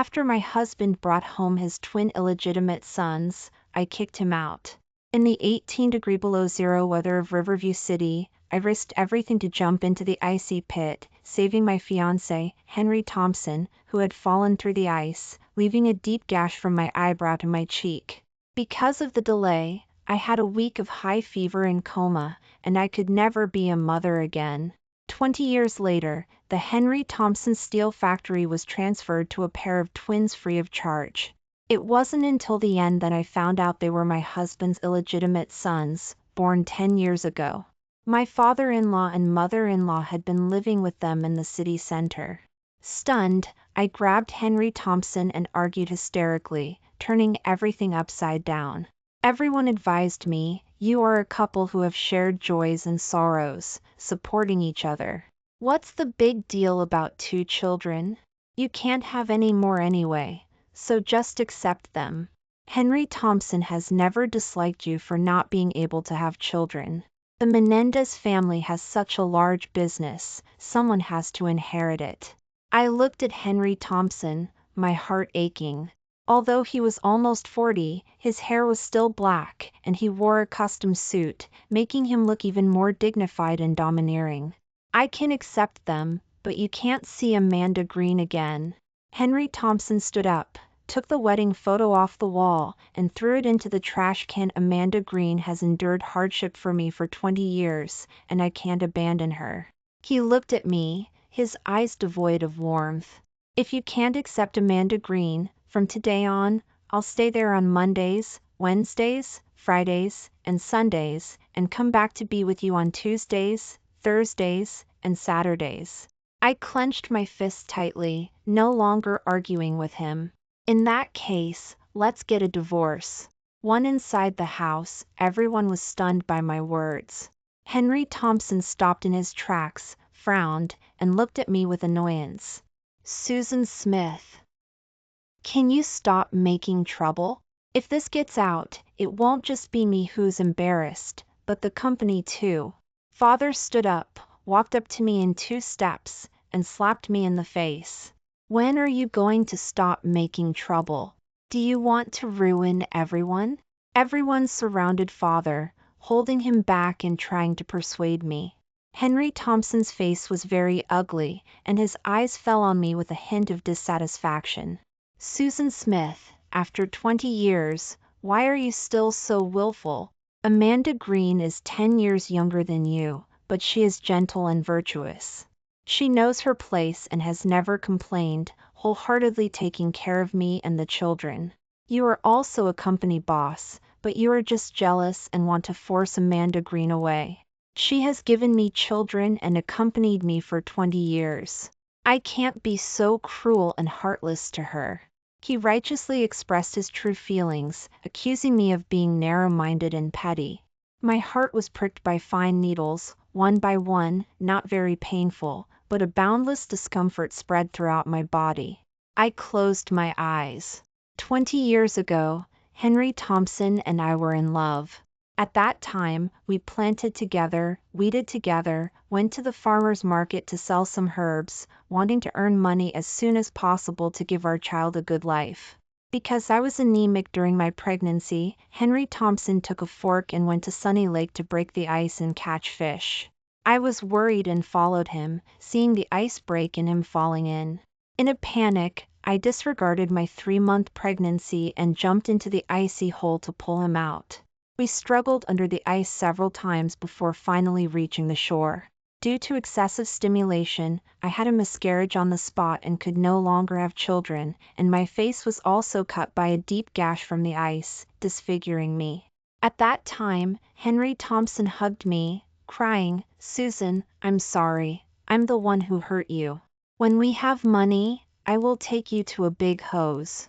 After my husband brought home his twin illegitimate sons, I kicked him out. In the 18-degree below zero weather of Riverview City, I risked everything to jump into the icy pit, saving my fiancé, Henry Thompson, who had fallen through the ice, leaving a deep gash from my eyebrow to my cheek. Because of the delay, I had a week of high fever and coma, and I could never be a mother again. 20 years later, the Henry Thompson Steel Factory was transferred to a pair of twins free of charge. It wasn't until the end that I found out they were my husband's illegitimate sons, born 10 years ago. My father-in-law and mother-in-law had been living with them in the city center. Stunned, I grabbed Henry Thompson and argued hysterically, turning everything upside down. Everyone advised me, "You are a couple who have shared joys and sorrows, supporting each other. What's the big deal about 2 children? You can't have any more anyway, so just accept them. Henry Thompson has never disliked you for not being able to have children. The Menendez family has such a large business, someone has to inherit it." I looked at Henry Thompson, my heart aching. Although he was almost 40, his hair was still black, and he wore a custom suit, making him look even more dignified and domineering. "I can accept them, but you can't see Amanda Green again." Henry Thompson stood up, took the wedding photo off the wall, and threw it into the trash can. "Amanda Green has endured hardship for me for 20 years, and I can't abandon her." He looked at me, his eyes devoid of warmth. "If you can't accept Amanda Green, from today on, I'll stay there on Mondays, Wednesdays, Fridays, and Sundays, and come back to be with you on Tuesdays, Thursdays, and Saturdays." I clenched my fist tightly, no longer arguing with him. "In that case, let's get a divorce." One inside the house, everyone was stunned by my words. Henry Thompson stopped in his tracks, frowned, and looked at me with annoyance. "Susan Smith, can you stop making trouble? If this gets out, it won't just be me who's embarrassed, but the company too." Father stood up, walked up to me in 2 steps, and slapped me in the face. "When are you going to stop making trouble? Do you want to ruin everyone?" Everyone surrounded Father, holding him back and trying to persuade me. Henry Thompson's face was very ugly, and his eyes fell on me with a hint of dissatisfaction. "Susan Smith, after 20 years, why are you still so willful? Amanda Green is 10 years younger than you, but she is gentle and virtuous. She knows her place and has never complained, wholeheartedly taking care of me and the children. You are also a company boss, but you are just jealous and want to force Amanda Green away. She has given me children and accompanied me for 20 years. I can't be so cruel and heartless to her." He righteously expressed his true feelings, accusing me of being narrow-minded and petty. My heart was pricked by fine needles, one by one, not very painful, but a boundless discomfort spread throughout my body. I closed my eyes. 20 years ago, Henry Thompson and I were in love. At that time, we planted together, weeded together, went to the farmer's market to sell some herbs, wanting to earn money as soon as possible to give our child a good life. Because I was anemic during my pregnancy, Henry Thompson took a fork and went to Sunny Lake to break the ice and catch fish. I was worried and followed him, seeing the ice break and him falling in. In a panic, I disregarded my 3-month pregnancy and jumped into the icy hole to pull him out. We struggled under the ice several times before finally reaching the shore. Due to excessive stimulation, I had a miscarriage on the spot and could no longer have children, and my face was also cut by a deep gash from the ice, disfiguring me. At that time, Henry Thompson hugged me, crying, "Susan, I'm sorry. I'm the one who hurt you. When we have money, I will take you to a big hose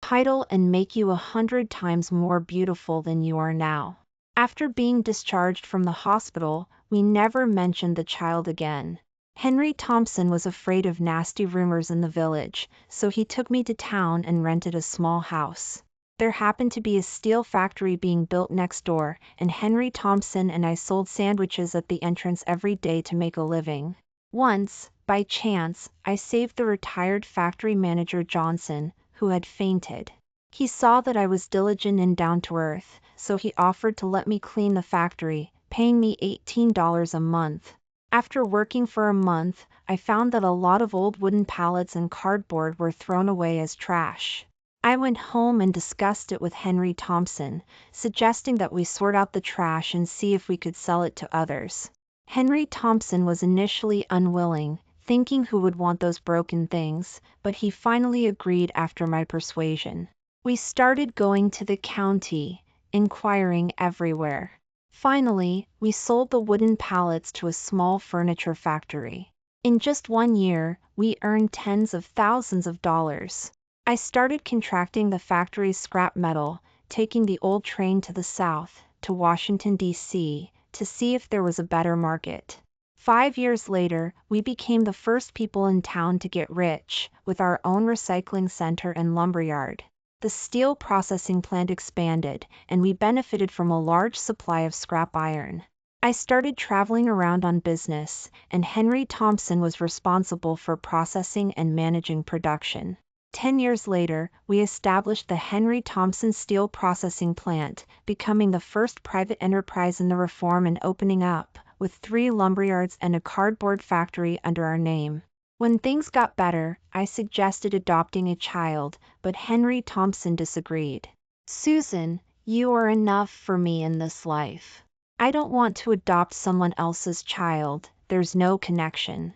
title and make you 100 times more beautiful than you are now." After being discharged from the hospital, we never mentioned the child again. Henry Thompson was afraid of nasty rumors in the village, so he took me to town and rented a small house. There happened to be a steel factory being built next door, and Henry Thompson and I sold sandwiches at the entrance every day to make a living. Once, By chance, I saved the retired factory manager Johnson, who had fainted. He saw that I was diligent and down to earth, so he offered to let me clean the factory, paying me $18 a month. After working for a month, I found that a lot of old wooden pallets and cardboard were thrown away as trash. I went home and discussed it with Henry Thompson, suggesting that we sort out the trash and see if we could sell it to others. Henry Thompson was initially unwilling, thinking who would want those broken things, but he finally agreed after my persuasion. We started going to the county, inquiring everywhere. Finally, we sold the wooden pallets to a small furniture factory. In just 1 year, we earned tens of thousands of dollars. I started contracting the factory's scrap metal, taking the old train to the south, to Washington, D.C., to see if there was a better market. 5 years later, we became the first people in town to get rich, with our own recycling center and lumberyard. The steel processing plant expanded, and we benefited from a large supply of scrap iron. I started traveling around on business, and Henry Thompson was responsible for processing and managing production. 10 years later, we established the Henry Thompson Steel Processing Plant, becoming the first private enterprise in the reform and opening up, with 3 lumberyards and a cardboard factory under our name. When things got better, I suggested adopting a child, but Henry Thompson disagreed. "Susan, you are enough for me in this life. I don't want to adopt someone else's child, there's no connection."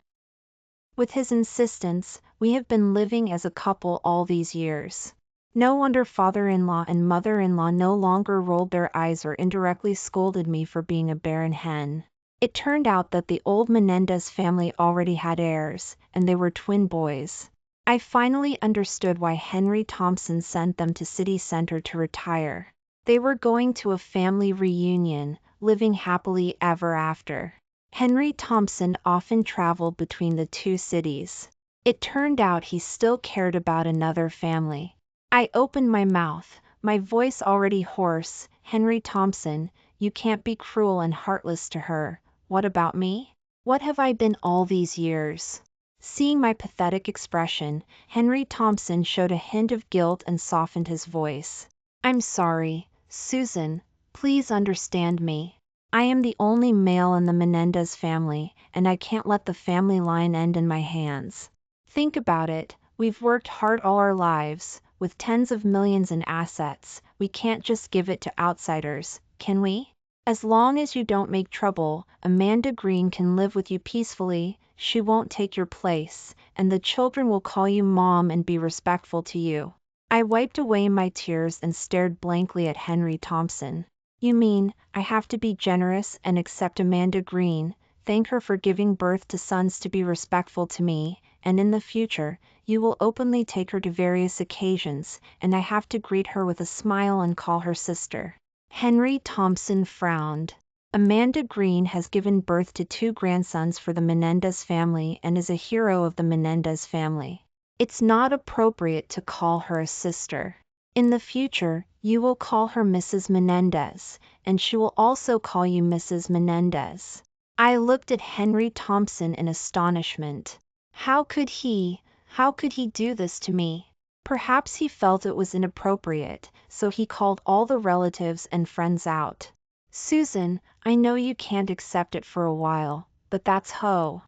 With his insistence, we have been living as a couple all these years. No wonder father-in-law and mother-in-law no longer rolled their eyes or indirectly scolded me for being a barren hen. It turned out that the old Menendez family already had heirs, and they were twin boys. I finally understood why Henry Thompson sent them to City Center to retire. They were going to a family reunion, living happily ever after. Henry Thompson often traveled between the 2 cities. It turned out he still cared about another family. I opened my mouth, my voice already hoarse. "Henry Thompson, you can't be cruel and heartless to her. What about me? What have I been all these years?" Seeing my pathetic expression, Henry Thompson showed a hint of guilt and softened his voice. "I'm sorry, Susan. Please understand me. I am the only male in the Menendez family, and I can't let the family line end in my hands. Think about it, we've worked hard all our lives, with tens of millions in assets. We can't just give it to outsiders, can we? As long as you don't make trouble, Amanda Green can live with you peacefully, she won't take your place, and the children will call you Mom and be respectful to you." I wiped away my tears and stared blankly at Henry Thompson. "You mean, I have to be generous and accept Amanda Green, thank her for giving birth to sons to be respectful to me, and in the future, you will openly take her to various occasions, and I have to greet her with a smile and call her sister?" Henry Thompson frowned. Amanda Green has given birth to 2 grandsons for the Menendez family and is a hero of the Menendez family. It's not appropriate to call her a sister. In the future, you will call her Mrs. Menendez, and she will also call you Mrs. Menendez. I looked at Henry Thompson in astonishment. How could he do this to me? Perhaps he felt it was inappropriate, so he called all the relatives and friends out. "Susan, I know you can't accept it for a while, but that's how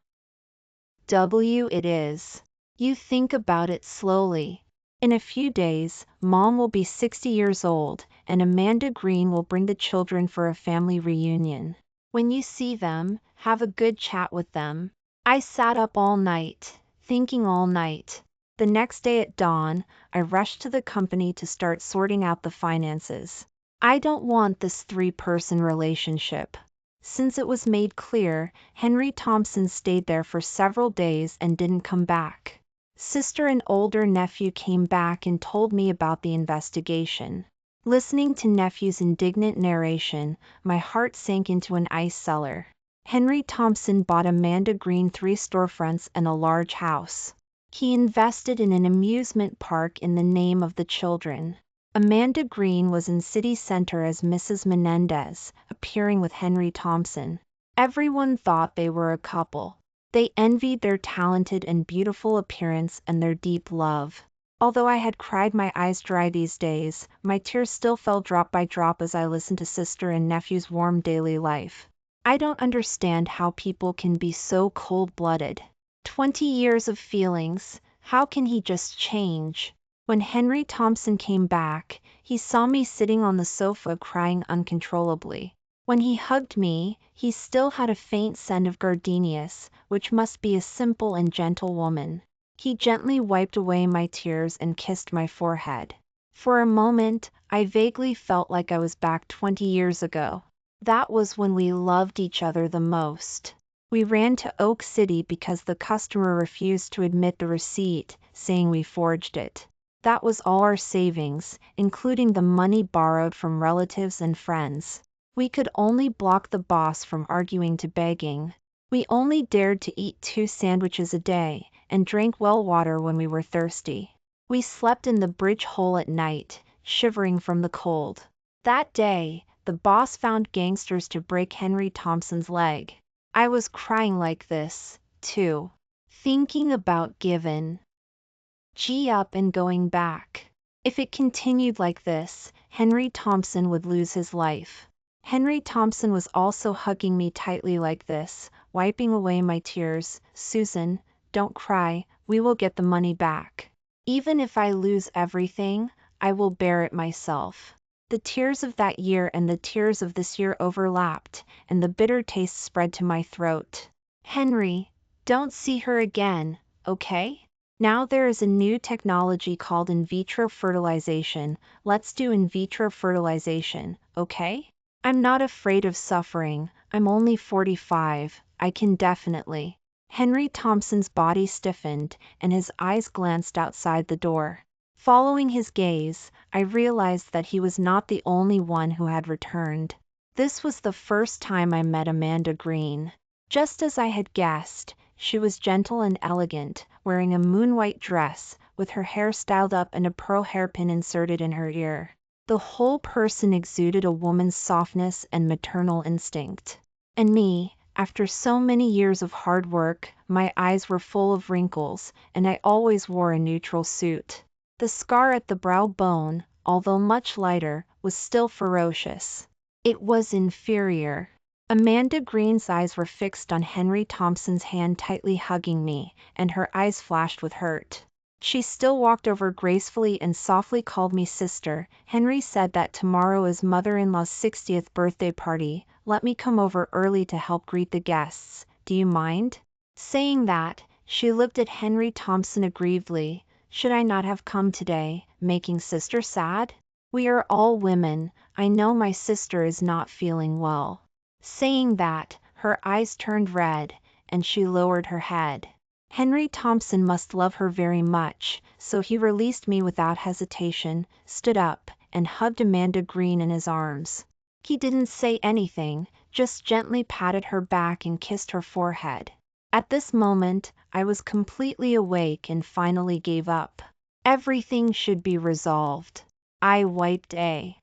it is. You think about it slowly. In a few days, Mom will be 60 years old, and Amanda Green will bring the children for a family reunion. When you see them, have a good chat with them." I sat up all night, thinking all night. The next day at dawn, I rushed to the company to start sorting out the finances. I don't want this 3-person relationship. Since it was made clear, Henry Thompson stayed there for several days and didn't come back. Sister and older nephew came back and told me about the investigation. Listening to nephew's indignant narration, my heart sank into an ice cellar. Henry Thompson bought Amanda Green 3 storefronts and a large house. He invested in an amusement park in the name of the children. Amanda Green was in City Center as Mrs. Menendez, appearing with Henry Thompson. Everyone thought they were a couple. They envied their talented and beautiful appearance and their deep love. Although I had cried my eyes dry these days, my tears still fell drop by drop as I listened to sister and nephew's warm daily life. I don't understand how people can be so cold-blooded. 20 years of feelings, how can he just change? When Henry Thompson came back, he saw me sitting on the sofa crying uncontrollably. When he hugged me, he still had a faint scent of gardenias, which must be a simple and gentle woman. He gently wiped away my tears and kissed my forehead. For a moment, I vaguely felt like I was back 20 years ago. That was when we loved each other the most. We ran to Oak City because the customer refused to admit the receipt, saying we forged it. That was all our savings, including the money borrowed from relatives and friends. We could only block the boss from arguing to begging. We only dared to eat 2 sandwiches a day, and drank well water when we were thirsty. We slept in the bridge hole at night, shivering from the cold. That day, the boss found gangsters to break Henry Thompson's leg. I was crying like this, too. Thinking about giving up and going back. If it continued like this, Henry Thompson would lose his life. Henry Thompson was also hugging me tightly like this, wiping away my tears. Susan, don't cry, we will get the money back. Even if I lose everything, I will bear it myself. The tears of that year and the tears of this year overlapped, and the bitter taste spread to my throat. Henry, don't see her again, okay? Now there is a new technology called in vitro fertilization. Let's do in vitro fertilization, okay? I'm not afraid of suffering, I'm only 45, I can definitely. Henry Thompson's body stiffened, and his eyes glanced outside the door. Following his gaze, I realized that he was not the only one who had returned. This was the first time I met Amanda Green. Just as I had guessed, she was gentle and elegant, wearing a moon-white dress, with her hair styled up and a pearl hairpin inserted in her ear. The whole person exuded a woman's softness and maternal instinct. And me, after so many years of hard work, my eyes were full of wrinkles, and I always wore a neutral suit. The scar at the brow bone, although much lighter, was still ferocious. It was inferior. Amanda Green's eyes were fixed on Henry Thompson's hand tightly hugging me, and her eyes flashed with hurt. She still walked over gracefully and softly called me sister. Henry said that tomorrow is mother-in-law's 60th birthday party. Let me come over early to help greet the guests. Do you mind? Saying that, she looked at Henry Thompson aggrievedly. Should I not have come today, making sister sad? We are all women. I know my sister is not feeling well. Saying that, her eyes turned red, and she lowered her head. Henry Thompson must love her very much, so he released me without hesitation, stood up, and hugged Amanda Green in his arms. He didn't say anything, just gently patted her back and kissed her forehead. At this moment, I was completely awake and finally gave up. Everything should be resolved. I wiped away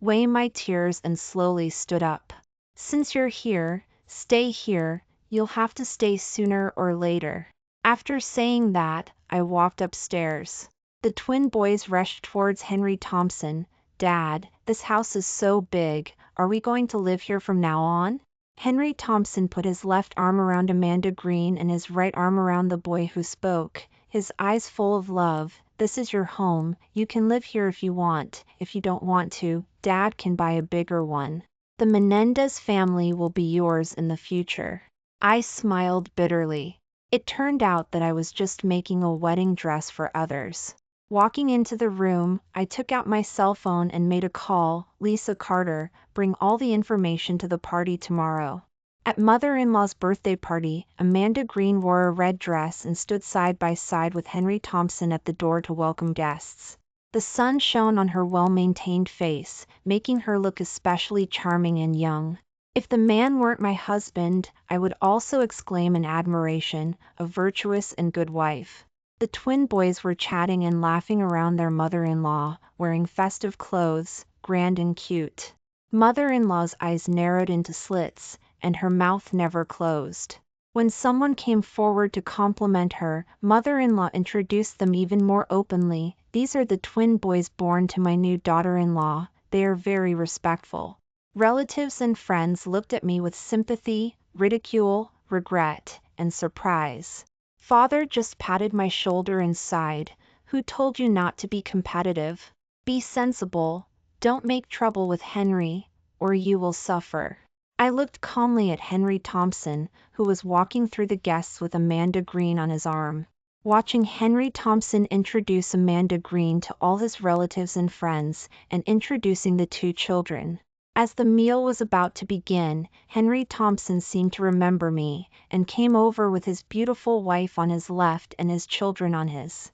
my tears and slowly stood up. Since you're here, stay here. You'll have to stay sooner or later. After saying that, I walked upstairs. The twin boys rushed towards Henry Thompson. Dad, this house is so big, are we going to live here from now on? Henry Thompson put his left arm around Amanda Green and his right arm around the boy who spoke, his eyes full of love. This is your home, you can live here if you want. If you don't want to, Dad can buy a bigger one. The Menendez family will be yours in the future. I smiled bitterly. It turned out that I was just making a wedding dress for others. Walking into the room, I took out my cell phone and made a call. Lisa Carter, bring all the information to the party tomorrow. At mother-in-law's birthday party, Amanda Green wore a red dress and stood side by side with Henry Thompson at the door to welcome guests. The sun shone on her well-maintained face, making her look especially charming and young. If the man weren't my husband, I would also exclaim in admiration, a virtuous and good wife. The twin boys were chatting and laughing around their mother-in-law, wearing festive clothes, grand and cute. Mother-in-law's eyes narrowed into slits, and her mouth never closed. When someone came forward to compliment her, mother-in-law introduced them even more openly. These are the twin boys born to my new daughter-in-law. They are very respectful. Relatives and friends looked at me with sympathy, ridicule, regret, and surprise. Father just patted my shoulder and sighed. Who told you not to be competitive? Be sensible. Don't make trouble with Henry, or you will suffer. I looked calmly at Henry Thompson, who was walking through the guests with Amanda Green on his arm. Watching Henry Thompson introduce Amanda Green to all his relatives and friends, and introducing the two children. As the meal was about to begin, Henry Thompson seemed to remember me, and came over with his beautiful wife on his left and his children on his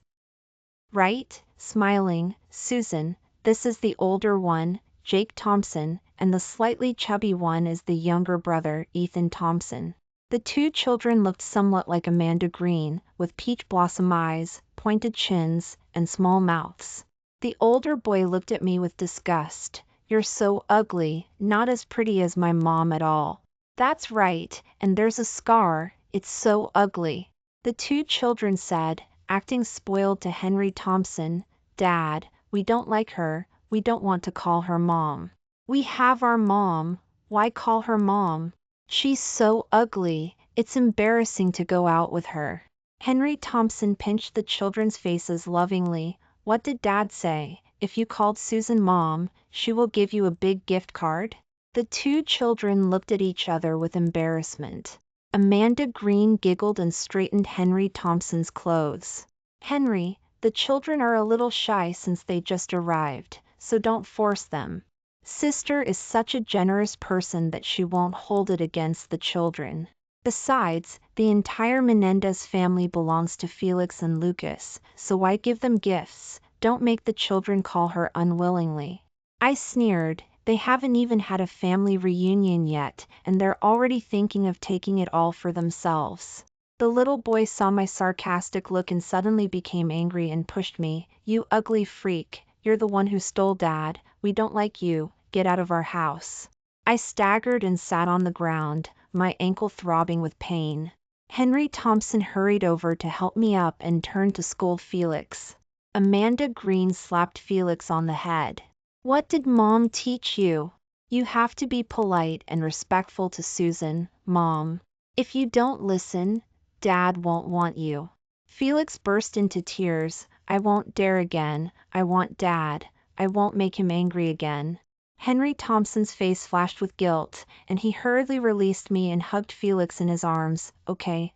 right, smiling. Susan, this is the older one, Jake Thompson, and the slightly chubby one is the younger brother, Ethan Thompson. The two children looked somewhat like Amanda Green, with peach blossom eyes, pointed chins, and small mouths. The older boy looked at me with disgust. You're so ugly, not as pretty as my mom at all. That's right, and there's a scar, it's so ugly. The two children said, acting spoiled to Henry Thompson, Dad, we don't like her, we don't want to call her Mom. We have our mom, why call her Mom? She's so ugly, it's embarrassing to go out with her. Henry Thompson pinched the children's faces lovingly. What did Dad say? If you called Susan Mom, she will give you a big gift card? The two children looked at each other with embarrassment. Amanda Green giggled and straightened Henry Thompson's clothes. Henry, the children are a little shy since they just arrived, so don't force them. Sister is such a generous person that she won't hold it against the children. Besides, the entire Menendez family belongs to Felix and Lucas, so why give them gifts? Don't make the children call her unwillingly. I sneered. They haven't even had a family reunion yet, and they're already thinking of taking it all for themselves. The little boy saw my sarcastic look and suddenly became angry and pushed me. You ugly freak, you're the one who stole Dad, we don't like you, get out of our house. I staggered and sat on the ground, my ankle throbbing with pain. Henry Thompson hurried over to help me up and turned to scold Felix. Amanda Green slapped Felix on the head. What did Mom teach you? You have to be polite and respectful to Susan, Mom. If you don't listen, Dad won't want you. Felix burst into tears. I won't dare again. I want Dad. I won't make him angry again. Henry Thompson's face flashed with guilt, and he hurriedly released me and hugged Felix in his arms. Okay,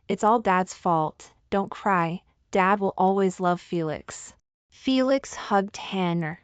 it's all Dad's fault. Don't cry. Dad will always love Felix. Felix hugged Henry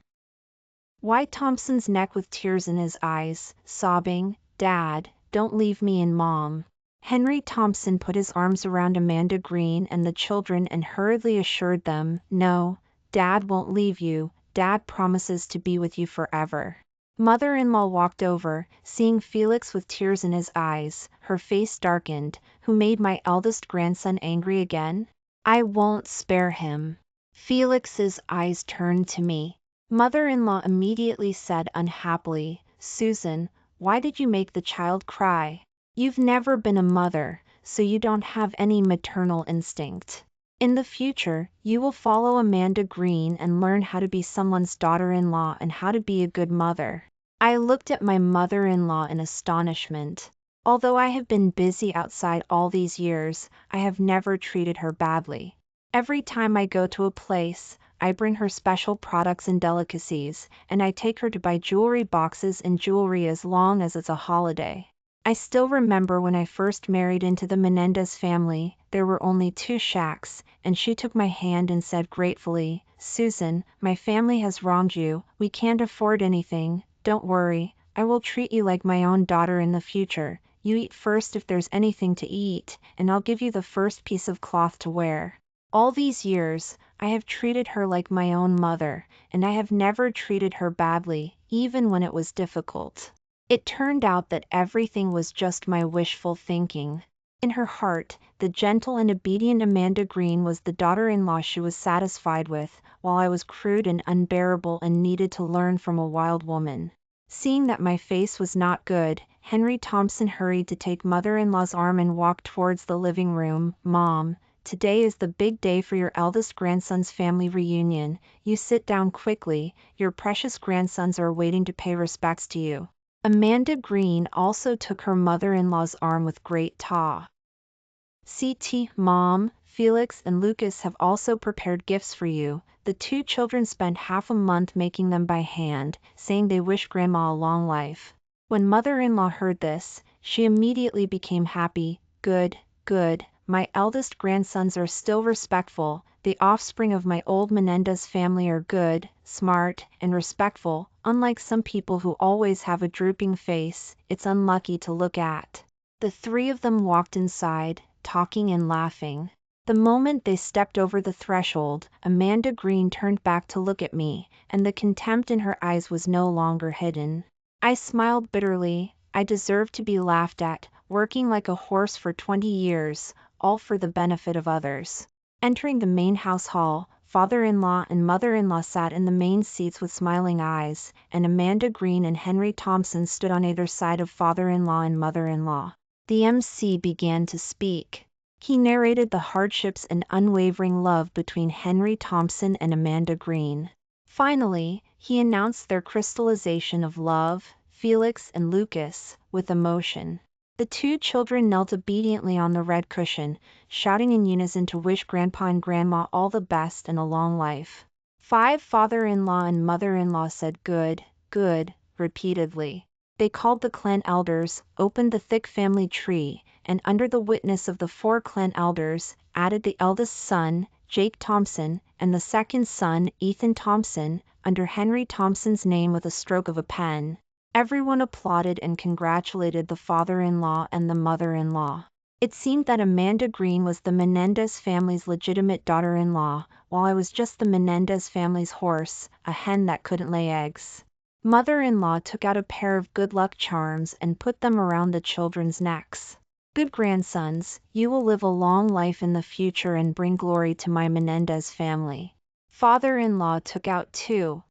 Thompson's neck with tears in his eyes, sobbing, Dad, don't leave me and Mom. Henry Thompson put his arms around Amanda Green and the children and hurriedly assured them, no, Dad won't leave you, Dad promises to be with you forever. Mother-in-law walked over, seeing Felix with tears in his eyes, her face darkened. Who made my eldest grandson angry again? I won't spare him. Felix's eyes turned to me. Mother-in-law immediately said unhappily, Susan, why did you make the child cry? You've never been a mother, so you don't have any maternal instinct. In the future, you will follow Amanda Green and learn how to be someone's daughter-in-law and how to be a good mother. I looked at my mother-in-law in astonishment. Although I have been busy outside all these years, I have never treated her badly. Every time I go to a place, I bring her special products and delicacies, and I take her to buy jewelry boxes and jewelry as long as it's a holiday. I still remember when I first married into the Menendez family, there were only 2 shacks, and she took my hand and said gratefully, Susan, my family has wronged you, we can't afford anything, don't worry, I will treat you like my own daughter in the future. You eat first if there's anything to eat, and I'll give you the first piece of cloth to wear. All these years, I have treated her like my own mother, and I have never treated her badly, even when it was difficult. It turned out that everything was just my wishful thinking. In her heart, the gentle and obedient Amanda Green was the daughter-in-law she was satisfied with, while I was crude and unbearable and needed to learn from a wild woman. Seeing that my face was not good, Henry Thompson hurried to take mother-in-law's arm and walked towards the living room. Mom, today is the big day for your eldest grandson's family reunion. You sit down quickly, your precious grandsons are waiting to pay respects to you. Amanda Green also took her mother-in-law's arm with great awe. Mom, Felix and Lucas have also prepared gifts for you. The two children spent half a month making them by hand, saying they wish Grandma a long life. When mother-in-law heard this, she immediately became happy. Good, good, my eldest grandsons are still respectful. The offspring of my old Menendez family are good, smart, and respectful. Unlike some people who always have a drooping face, it's unlucky to look at. The three of them walked inside, talking and laughing. The moment they stepped over the threshold, Amanda Green turned back to look at me, and the contempt in her eyes was no longer hidden. I smiled bitterly. I deserved to be laughed at, working like a horse for 20 years, all for the benefit of others. Entering the main house hall, father-in-law and mother-in-law sat in the main seats with smiling eyes, and Amanda Green and Henry Thompson stood on either side of father-in-law and mother-in-law. The MC began to speak. He narrated the hardships and unwavering love between Henry Thompson and Amanda Green. Finally, he announced their crystallization of love, Felix and Lucas, with emotion. The two children knelt obediently on the red cushion, shouting in unison to wish Grandpa and Grandma all the best and a long life. Father-in-law and mother-in-law said good, good, repeatedly. They called the clan elders, opened the thick family tree, and under the witness of the 4 clan elders, added the eldest son, Jake Thompson, and the second son, Ethan Thompson, under Henry Thompson's name with a stroke of a pen. Everyone applauded and congratulated the father-in-law and the mother-in-law. It seemed that Amanda Green was the Menendez family's legitimate daughter-in-law, while I was just the Menendez family's horse, a hen that couldn't lay eggs. Mother-in-law took out a pair of good luck charms and put them around the children's necks. Good grandsons, you will live a long life in the future and bring glory to my Menendez family. Father-in-law took out 2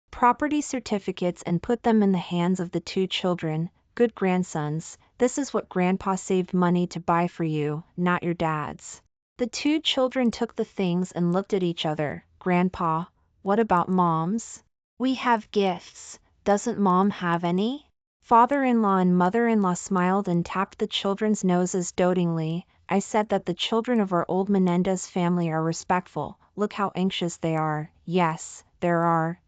property certificates and put them in the hands of the 2 children. Good grandsons, this is what Grandpa saved money to buy for you, not your dad's. The 2 children took the things and looked at each other. Grandpa, what about Mom's? We have gifts. Doesn't Mom have any? Father-in-law and mother-in-law smiled and tapped the children's noses dotingly. I said that the children of our old Menendez family are respectful. Look how anxious they are. Yes, there are.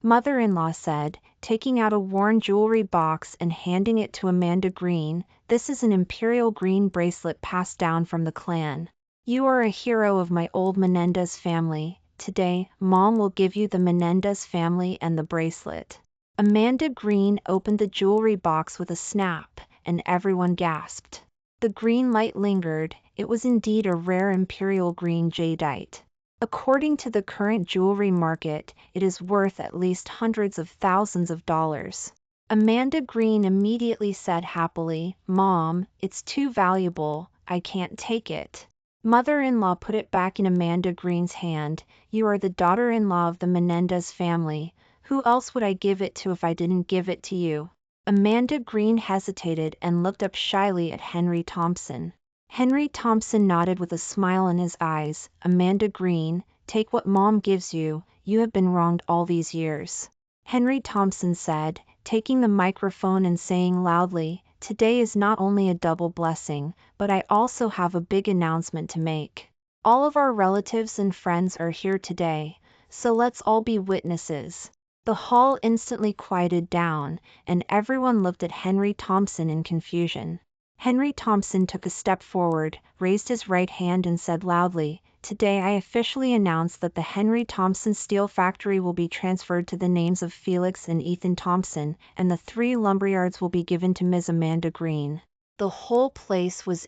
Mother-in-law said, taking out a worn jewelry box and handing it to Amanda Green. This is an imperial green bracelet passed down from the clan. You are a hero of my old Menendez family. Today, Mom will give you the Menendez family and the bracelet. Amanda Green opened the jewelry box with a snap, and everyone gasped. The green light lingered. It was indeed a rare imperial green jadeite. According to the current jewelry market, it is worth at least hundreds of thousands of dollars. Amanda Green immediately said happily, Mom, it's too valuable, I can't take it. Mother-in-law put it back in Amanda Green's hand. You are the daughter-in-law of the Menendez family. Who else would I give it to if I didn't give it to you? Amanda Green hesitated and looked up shyly at Henry Thompson. Henry Thompson nodded with a smile in his eyes. Amanda Green, take what Mom gives you. You have been wronged all these years. Henry Thompson said, taking the microphone and saying loudly, today is not only a double blessing, but I also have a big announcement to make. All of our relatives and friends are here today, so let's all be witnesses. The hall instantly quieted down, and everyone looked at Henry Thompson in confusion. Henry Thompson took a step forward, raised his right hand and said loudly, today I officially announce that the Henry Thompson Steel Factory will be transferred to the names of Felix and Ethan Thompson, and the 3 lumberyards will be given to Ms. Amanda Green. The whole place was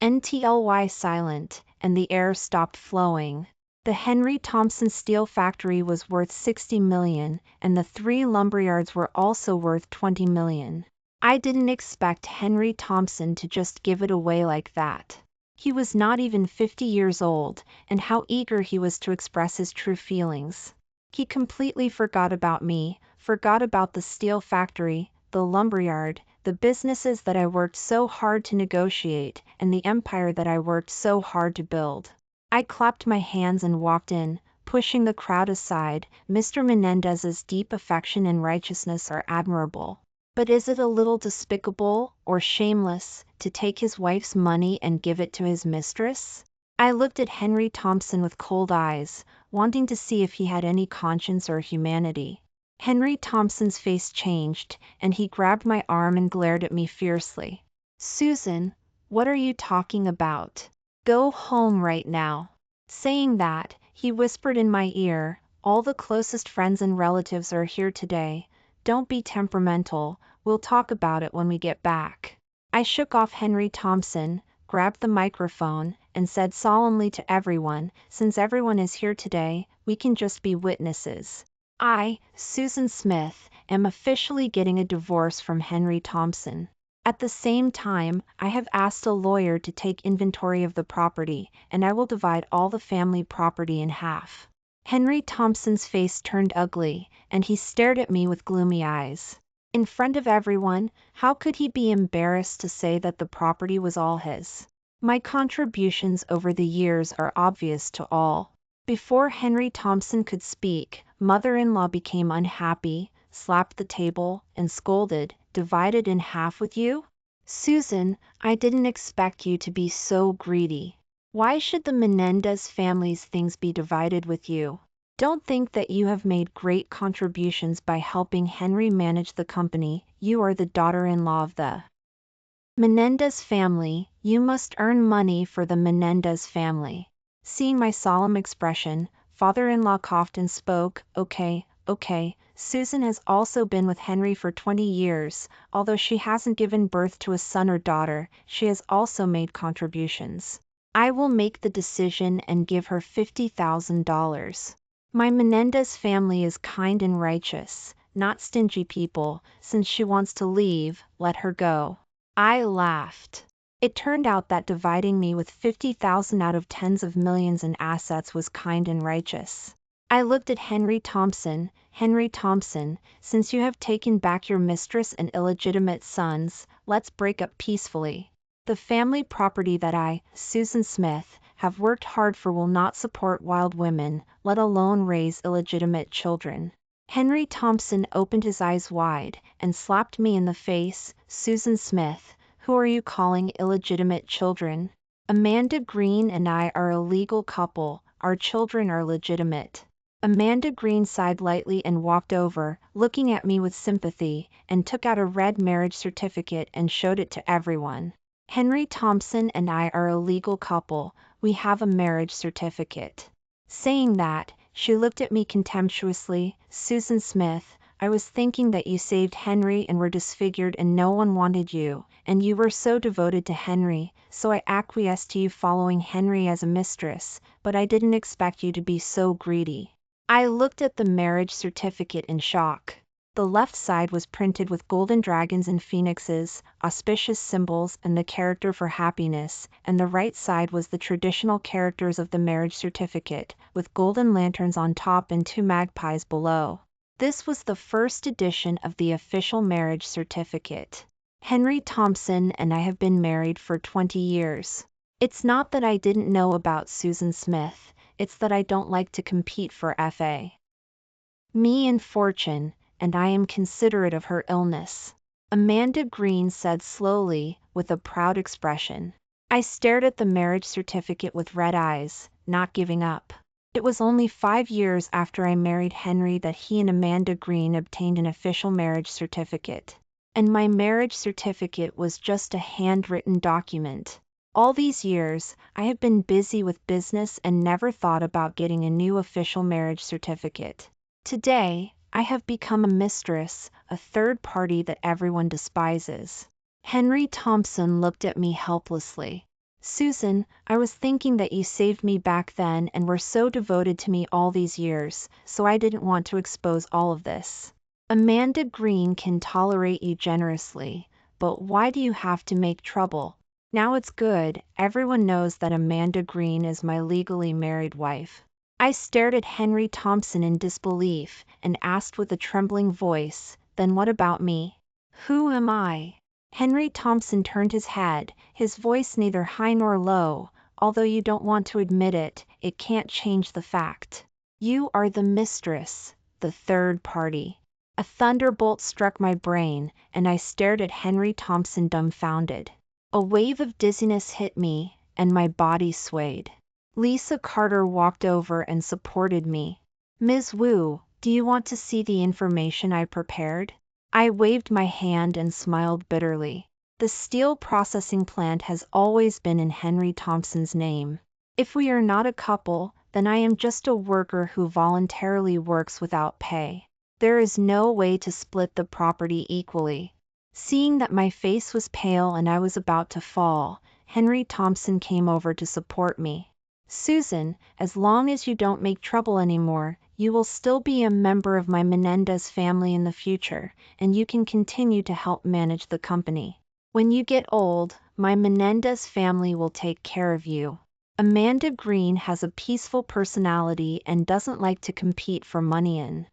NTLY silent, and the air stopped flowing. The Henry Thompson Steel Factory was worth $60 million, and the 3 lumberyards were also worth $20 million. I didn't expect Henry Thompson to just give it away like that. He was not even 50 years old, and how eager he was to express his true feelings. He completely forgot about me. forgot about the steel factory, the lumberyard, the businesses that I worked so hard to negotiate, and the empire that I worked so hard to build. I clapped my hands and walked in, pushing the crowd aside. Mr. Menendez's deep affection and righteousness are admirable. But is it a little despicable, or shameless, to take his wife's money and give it to his mistress? I looked at Henry Thompson with cold eyes, wanting to see if he had any conscience or humanity. Henry Thompson's face changed, and he grabbed my arm and glared at me fiercely. "Susan, what are you talking about? Go home right now." Saying that, he whispered in my ear, "All the closest friends and relatives are here today. Don't be temperamental, we'll talk about it when we get back." I shook off Henry Thompson, grabbed the microphone, and said solemnly to everyone, "Since everyone is here today, we can just be witnesses. I, Susan Smith, am officially getting a divorce from Henry Thompson. At the same time, I have asked a lawyer to take inventory of the property, and I will divide all the family property in half." Henry Thompson's face turned ugly, and he stared at me with gloomy eyes. In front of everyone, how could he be embarrassed to say that the property was all his? My contributions over the years are obvious to all. Before Henry Thompson could speak, mother-in-law became unhappy, slapped the table, and scolded, "Divided in half with you? Susan, I didn't expect you to be so greedy. Why should the Menendez family's things be divided with you? Don't think that you have made great contributions by helping Henry manage the company. You are the daughter-in-law of the Menendez family. You must earn money for the Menendez family." Seeing my solemn expression, father-in-law coughed and spoke, Okay, Susan has also been with Henry for 20 years. Although she hasn't given birth to a son or daughter, she has also made contributions. I will make the decision and give her $50,000. My Menendez family is kind and righteous, not stingy people. Since she wants to leave, let her go." I laughed. It turned out that dividing me with 50,000 out of tens of millions in assets was kind and righteous. I looked at Henry Thompson. "Henry Thompson, since you have taken back your mistress and illegitimate sons, let's break up peacefully. The family property that I, Susan Smith, have worked hard for will not support wild women, let alone raise illegitimate children." Henry Thompson opened his eyes wide and slapped me in the face. "Susan Smith, who are you calling illegitimate children? Amanda Green and I are a legal couple. Our children are legitimate." Amanda Green sighed lightly and walked over, looking at me with sympathy, and took out a red marriage certificate and showed it to everyone. "Henry Thompson and I are a legal couple. We have a marriage certificate." Saying that, she looked at me contemptuously. "Susan Smith, I was thinking that you saved Henry and were disfigured and no one wanted you, and you were so devoted to Henry, so I acquiesced to you following Henry as a mistress, but I didn't expect you to be so greedy." I looked at the marriage certificate in shock. The left side was printed with golden dragons and phoenixes, auspicious symbols and the character for happiness, and the right side was the traditional characters of the marriage certificate, with golden lanterns on top and 2 magpies below. This was the first edition of the official marriage certificate. Henry Thompson and I have been married for 20 years. It's not that I didn't know about Susan Smith, it's that I don't like to compete for me and fortune, and I am considerate of her illness," Amanda Green said slowly, with a proud expression. I stared at the marriage certificate with red eyes, not giving up. It was only 5 years after I married Henry that he and Amanda Green obtained an official marriage certificate. And my marriage certificate was just a handwritten document. All these years, I have been busy with business and never thought about getting a new official marriage certificate. Today, I have become a mistress, a third party that everyone despises. Henry Thompson looked at me helplessly. "Susan, I was thinking that you saved me back then and were so devoted to me all these years, so I didn't want to expose all of this. Amanda Green can tolerate you generously, but why do you have to make trouble? Now it's good, everyone knows that Amanda Green is my legally married wife." I stared at Henry Thompson in disbelief and asked with a trembling voice, "Then what about me? Who am I?" Henry Thompson turned his head, his voice neither high nor low. "Although you don't want to admit it, it can't change the fact. You are the mistress, the third party." A thunderbolt struck my brain, and I stared at Henry Thompson dumbfounded. A wave of dizziness hit me, and my body swayed. Lisa Carter walked over and supported me. "Ms. Wu, do you want to see the information I prepared?" I waved my hand and smiled bitterly. The steel processing plant has always been in Henry Thompson's name. If we are not a couple, then I am just a worker who voluntarily works without pay. There is no way to split the property equally. Seeing that my face was pale and I was about to fall, Henry Thompson came over to support me. "Susan, as long as you don't make trouble anymore, you will still be a member of my Menendez family in the future, and you can continue to help manage the company. When you get old, my Menendez family will take care of you." Amanda Green has a peaceful personality and doesn't like to compete for money and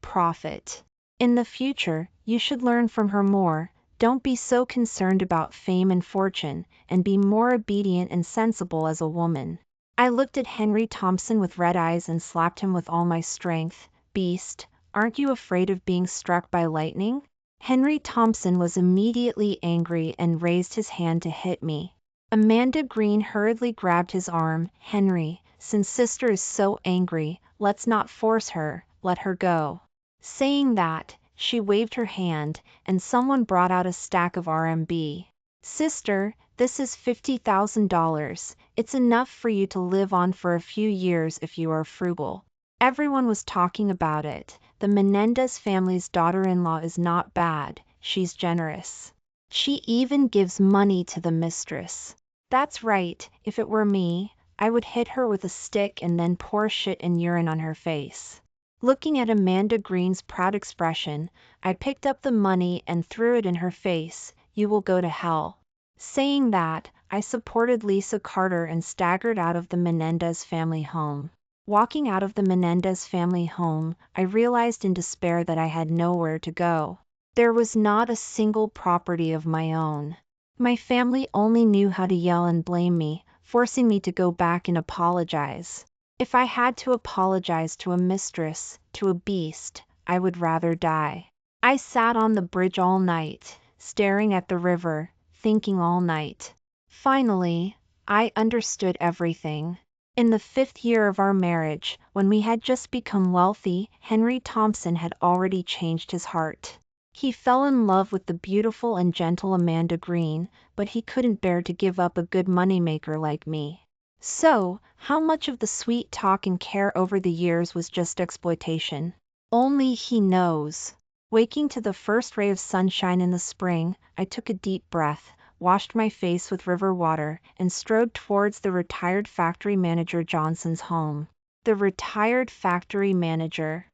profit. In the future, you should learn from her more. Don't be so concerned about fame and fortune, and be more obedient and sensible as a woman. I looked at Henry Thompson with red eyes and slapped him with all my strength. "Beast, aren't you afraid of being struck by lightning?" Henry Thompson was immediately angry and raised his hand to hit me. Amanda Green hurriedly grabbed his arm. "Henry, since sister is so angry, let's not force her, let her go." Saying that, she waved her hand, and someone brought out a stack of RMB. "Sister, this is $50,000. It's enough for you to live on for a few years if you are frugal." Everyone was talking about it. The Menendez family's daughter-in-law is not bad, she's generous. She even gives money to the mistress. That's right, if it were me, I would hit her with a stick and then pour shit and urine on her face. Looking at Amanda Green's proud expression, I picked up the money and threw it in her face. "You will go to hell." Saying that, I supported Lisa Carter and staggered out of the Menendez family home. Walking out of the Menendez family home, I realized in despair that I had nowhere to go. There was not a single property of my own. My family only knew how to yell and blame me, forcing me to go back and apologize. If I had to apologize to a mistress, to a beast, I would rather die. I sat on the bridge all night, staring at the river, thinking all night. Finally, I understood everything. In the 5th year of our marriage, when we had just become wealthy, Henry Thompson had already changed his heart. He fell in love with the beautiful and gentle Amanda Green, but he couldn't bear to give up a good moneymaker like me. So, how much of the sweet talk and care over the years was just exploitation? Only he knows. Waking to the first ray of sunshine in the spring, I took a deep breath, washed my face with river water, and strode towards the retired factory manager Johnson's home. The retired factory manager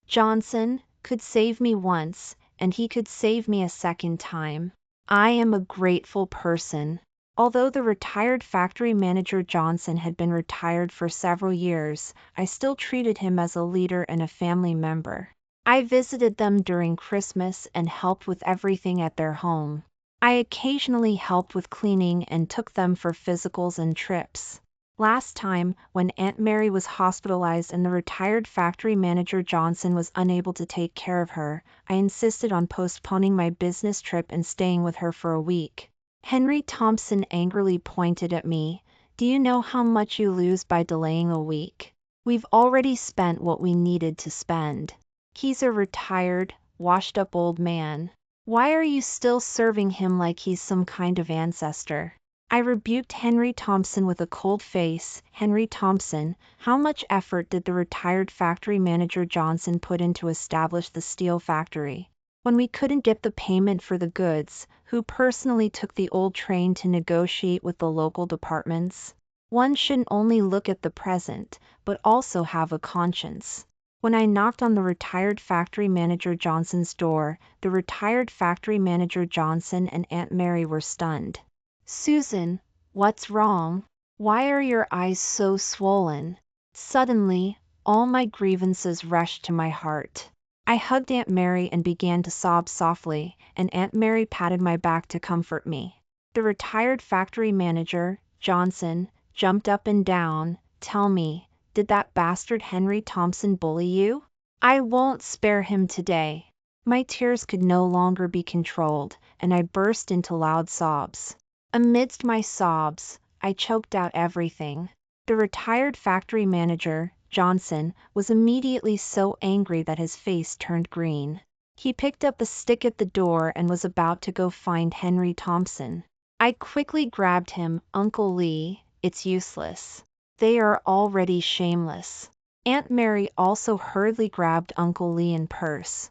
Johnson could save me once, and he could save me a second time. I am a grateful person. Although the retired factory manager Johnson had been retired for several years, I still treated him as a leader and a family member. I visited them during Christmas and helped with everything at their home. I occasionally helped with cleaning and took them for physicals and trips. Last time, when Aunt Mary was hospitalized and the retired factory manager Johnson was unable to take care of her, I insisted on postponing my business trip and staying with her for a week. Henry Thompson angrily pointed at me. "Do you know how much you lose by delaying a week? We've already spent what we needed to spend." He's a retired, washed-up old man. Why are you still serving him like he's some kind of ancestor? I rebuked Henry Thompson with a cold face. "Henry Thompson, how much effort did the retired factory manager Johnson put in to establish the steel factory? When we couldn't get the payment for the goods, who personally took the old train to negotiate with the local departments?" One shouldn't only look at the present, but also have a conscience. When I knocked on the retired factory manager Johnson's door, the retired factory manager Johnson and Aunt Mary were stunned. "Susan, what's wrong?" Why are your eyes so swollen? Suddenly, all my grievances rushed to my heart. I hugged Aunt Mary and began to sob softly, and Aunt Mary patted my back to comfort me. The retired factory manager, Johnson, jumped up and down. Tell me, did that bastard Henry Thompson bully you? I won't spare him today. My tears could no longer be controlled, and I burst into loud sobs. Amidst my sobs, I choked out everything. The retired factory manager, Johnson, was immediately so angry that his face turned green. He picked up a stick at the door and was about to go find Henry Thompson. I quickly grabbed him. Uncle Lee, it's useless. They are already shameless. Aunt Mary also hurriedly grabbed Uncle Lee in purse.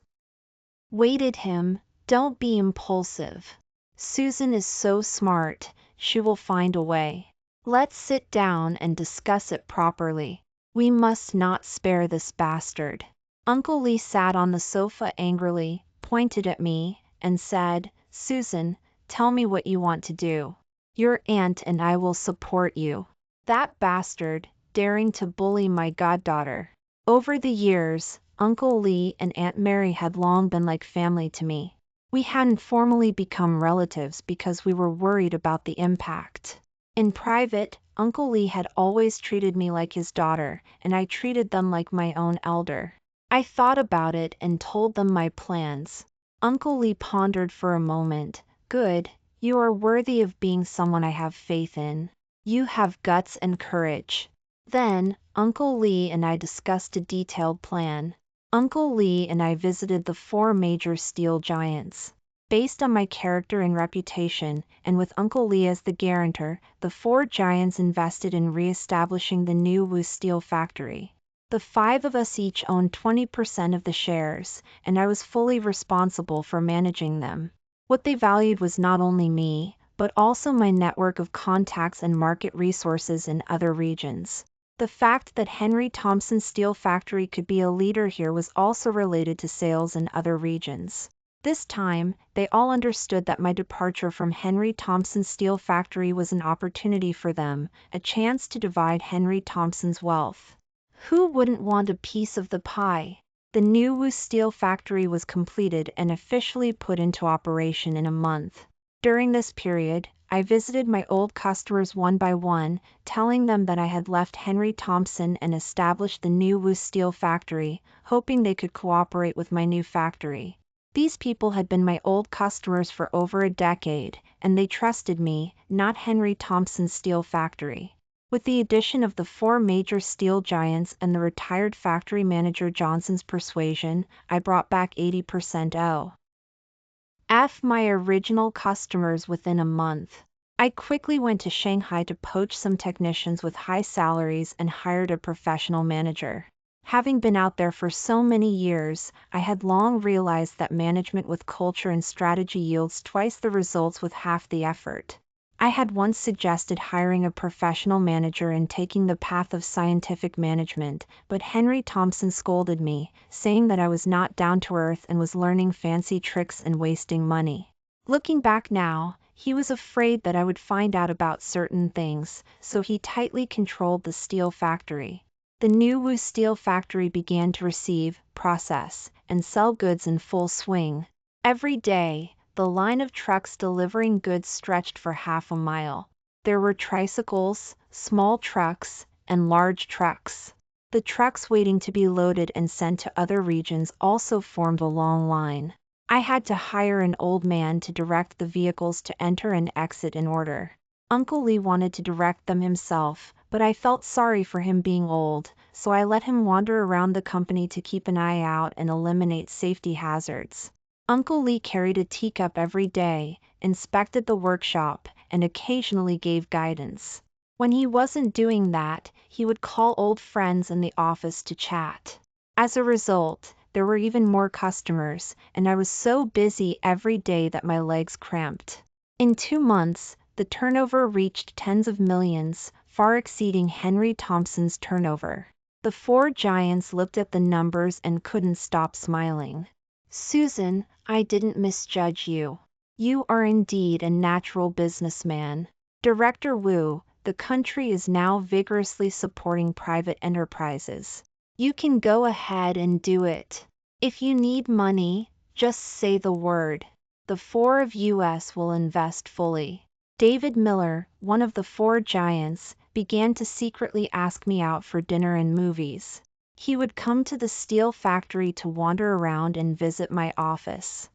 Weighted him, don't be impulsive. Susan is so smart, she will find a way. Let's sit down and discuss it properly. We must not spare this bastard. Uncle Lee sat on the sofa angrily, pointed at me, and said, Susan, tell me what you want to do. Your aunt and I will support you. That bastard, daring to bully my goddaughter. Over the years, Uncle Lee and Aunt Mary had long been like family to me. We hadn't formally become relatives because we were worried about the impact. In private, Uncle Lee had always treated me like his daughter, and I treated them like my own elder. I thought about it and told them my plans. Uncle Lee pondered for a moment. Good, you are worthy of being someone I have faith in. You have guts and courage. Then, Uncle Lee and I discussed a detailed plan. Uncle Lee and I visited the 4 major steel giants. Based on my character and reputation, and with Uncle Lee as the guarantor, the 4 giants invested in re-establishing the new Wu steel factory. The 5 of us each owned 20% of the shares, and I was fully responsible for managing them. What they valued was not only me, but also my network of contacts and market resources in other regions. The fact that Henry Thompson Steel Factory could be a leader here was also related to sales in other regions. This time, they all understood that my departure from Henry Thompson Steel Factory was an opportunity for them, a chance to divide Henry Thompson's wealth. Who wouldn't want a piece of the pie? The new Wu Steel Factory was completed and officially put into operation in a month. During this period, I visited my old customers one by one, telling them that I had left Henry Thompson and established the new Wu Steel Factory, hoping they could cooperate with my new factory. These people had been my old customers for over a decade, and they trusted me, not Henry Thompson's steel factory. With the addition of the 4 major steel giants and the retired factory manager Johnson's persuasion, I brought back 80% of my original customers within a month. I quickly went to Shanghai to poach some technicians with high salaries and hired a professional manager. Having been out there for so many years, I had long realized that management with culture and strategy yields twice the results with half the effort. I had once suggested hiring a professional manager and taking the path of scientific management, but Henry Thompson scolded me, saying that I was not down to earth and was learning fancy tricks and wasting money. Looking back now, he was afraid that I would find out about certain things, so he tightly controlled the steel factory. The new Wu Steel Factory began to receive, process, and sell goods in full swing. Every day, the line of trucks delivering goods stretched for half a mile. There were tricycles, small trucks, and large trucks. The trucks waiting to be loaded and sent to other regions also formed a long line. I had to hire an old man to direct the vehicles to enter and exit in order. Uncle Lee wanted to direct them himself, but I felt sorry for him being old, so I let him wander around the company to keep an eye out and eliminate safety hazards. Uncle Lee carried a teacup every day, inspected the workshop, and occasionally gave guidance. When he wasn't doing that, he would call old friends in the office to chat. As a result, there were even more customers, and I was so busy every day that my legs cramped. In 2 months, the turnover reached tens of millions, far exceeding Henry Thompson's turnover. The 4 giants looked at the numbers and couldn't stop smiling. Susan, I didn't misjudge you. You are indeed a natural businessman. Director Wu, the country is now vigorously supporting private enterprises. You can go ahead and do it. If you need money, just say the word. The four of us will invest fully. David Miller, one of the four giants, began to secretly ask me out for dinner and movies. He would come to the steel factory to wander around and visit my office.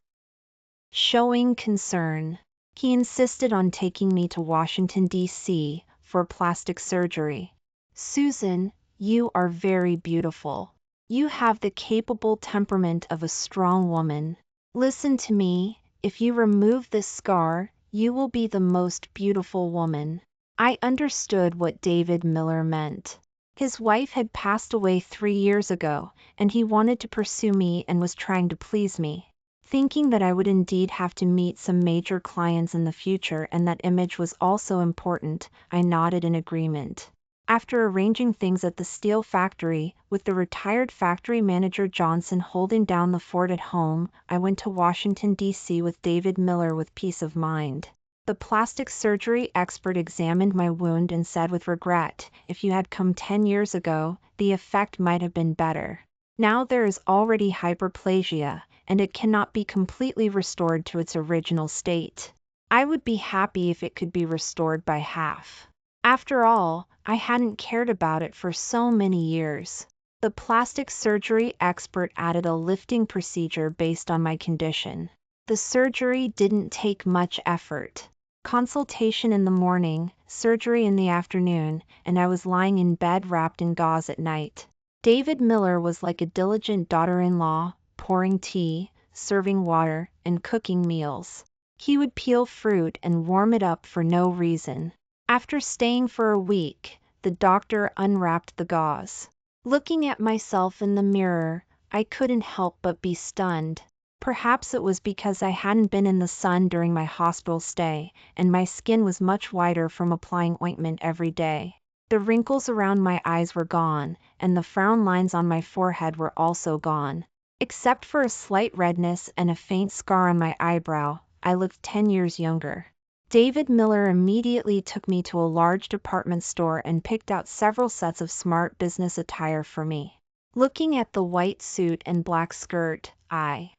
Showing concern. He insisted on taking me to Washington, D.C., for plastic surgery. Susan, you are very beautiful. You have the capable temperament of a strong woman. Listen to me, if you remove this scar, you will be the most beautiful woman. I understood what David Miller meant. His wife had passed away 3 years ago, and he wanted to pursue me and was trying to please me. Thinking that I would indeed have to meet some major clients in the future and that image was also important, I nodded in agreement. After arranging things at the steel factory, with the retired factory manager Johnson holding down the fort at home, I went to Washington, D.C. with David Miller with peace of mind. The plastic surgery expert examined my wound and said with regret, if you had come 10 years ago, the effect might have been better. Now there is already hyperplasia, and it cannot be completely restored to its original state. I would be happy if it could be restored by half. After all, I hadn't cared about it for so many years. The plastic surgery expert added a lifting procedure based on my condition. The surgery didn't take much effort. Consultation in the morning, surgery in the afternoon, and I was lying in bed wrapped in gauze at night. David Miller was like a diligent daughter-in-law, pouring tea, serving water, and cooking meals. He would peel fruit and warm it up for no reason. After staying for a week, the doctor unwrapped the gauze. Looking at myself in the mirror, I couldn't help but be stunned. Perhaps it was because I hadn't been in the sun during my hospital stay, and my skin was much whiter from applying ointment every day. The wrinkles around my eyes were gone, and the frown lines on my forehead were also gone. Except for a slight redness and a faint scar on my eyebrow, I looked 10 years younger. David Miller immediately took me to a large department store and picked out several sets of smart business attire for me. Looking at the white suit and black skirt, I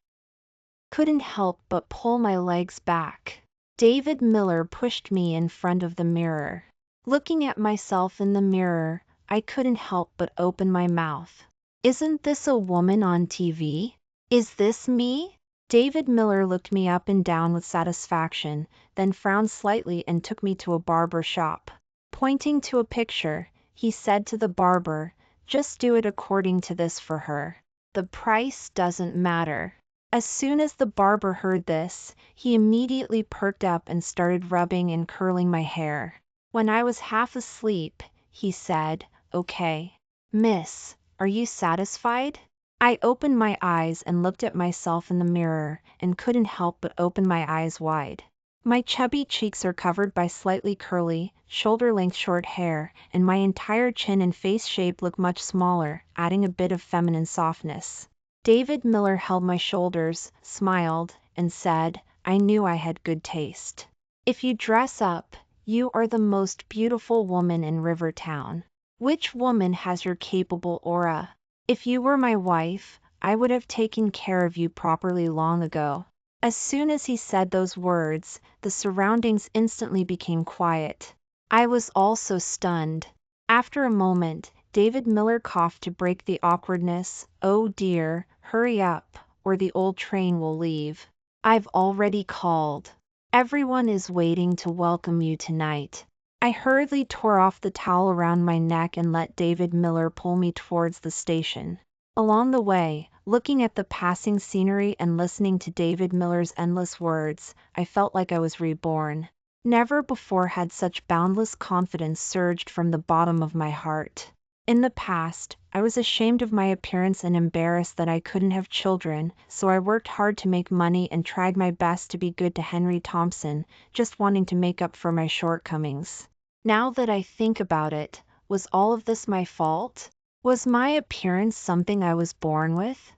couldn't help but pull my legs back. David Miller pushed me in front of the mirror. Looking at myself in the mirror, I couldn't help but open my mouth. Isn't this a woman on TV? Is this me? David Miller looked me up and down with satisfaction, then frowned slightly and took me to a barber shop. Pointing to a picture, he said to the barber, "Just do it according to this for her. The price doesn't matter." As soon as the barber heard this, he immediately perked up and started rubbing and curling my hair. When I was half asleep, he said, "Okay, miss, are you satisfied?" I opened my eyes and looked at myself in the mirror, and couldn't help but open my eyes wide. My chubby cheeks are covered by slightly curly, shoulder-length short hair, and my entire chin and face shape look much smaller, adding a bit of feminine softness. David Miller held my shoulders, smiled, and said, "I knew I had good taste. If you dress up, you are the most beautiful woman in Rivertown. Which woman has your capable aura? If you were my wife, I would have taken care of you properly long ago." As soon as he said those words, the surroundings instantly became quiet. I was also stunned. After a moment, David Miller coughed to break the awkwardness. "Oh dear, hurry up, or the old train will leave. I've already called. Everyone is waiting to welcome you tonight." I hurriedly tore off the towel around my neck and let David Miller pull me towards the station. Along the way, looking at the passing scenery and listening to David Miller's endless words, I felt like I was reborn. Never before had such boundless confidence surged from the bottom of my heart. In the past, I was ashamed of my appearance and embarrassed that I couldn't have children, so I worked hard to make money and tried my best to be good to Henry Thompson, just wanting to make up for my shortcomings. Now that I think about it, was all of this my fault? Was my appearance something I was born with?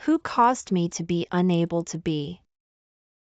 Who caused me to be unable to be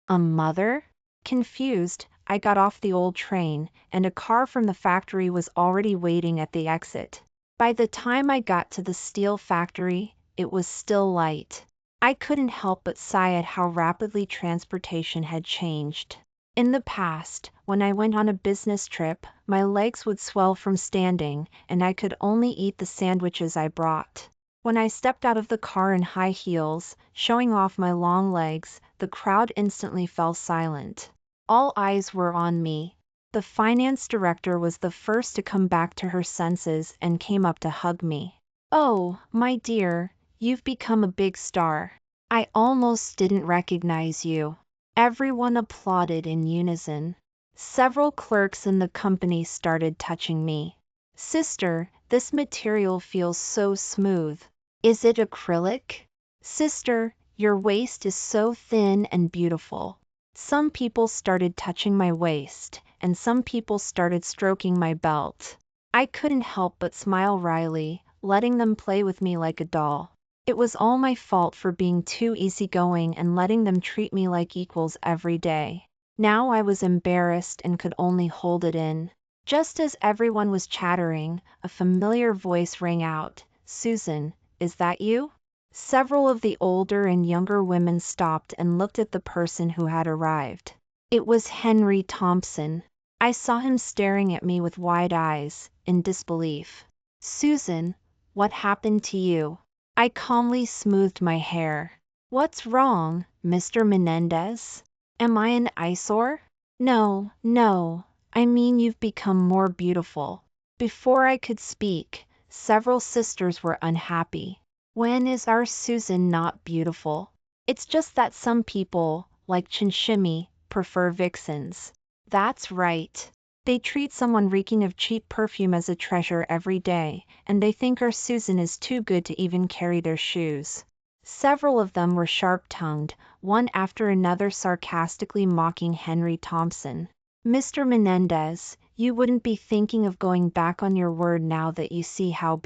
a mother? Confused, I got off the old train, and a car from the factory was already waiting at the exit. By the time I got to the steel factory, it was still light. I couldn't help but sigh at how rapidly transportation had changed. In the past, when I went on a business trip, my legs would swell from standing, and I could only eat the sandwiches I brought. When I stepped out of the car in high heels, showing off my long legs, the crowd instantly fell silent. All eyes were on me. The finance director was the first to come back to her senses and came up to hug me. "Oh, my dear, you've become a big star. I almost didn't recognize you." Everyone applauded in unison. Several clerks in the company started touching me. "Sister, this material feels so smooth. Is it acrylic? Sister, your waist is so thin and beautiful." Some people started touching my waist, and some people started stroking my belt. I couldn't help but smile wryly, letting them play with me like a doll. It was all my fault for being too easygoing and letting them treat me like equals every day. Now I was embarrassed and could only hold it in. Just as everyone was chattering, a familiar voice rang out, "Susan, is that you?" Several of the older and younger women stopped and looked at the person who had arrived. It was Henry Thompson. I saw him staring at me with wide eyes, in disbelief. "Susan, what happened to you?" I calmly smoothed my hair. "What's wrong, Mr. Menendez? Am I an eyesore?" "No, no, I mean you've become more beautiful." Before I could speak, several sisters were unhappy. "When is our Susan not beautiful? It's just that some people, like Chinchimmy, prefer vixens." That's right. They treat someone reeking of cheap perfume as a treasure every day, and they think our Susan is too good to even carry their shoes. Several of them were sharp-tongued, one after another sarcastically mocking Henry Thompson. "Mr. Menendez, you wouldn't be thinking of going back on your word now that you see how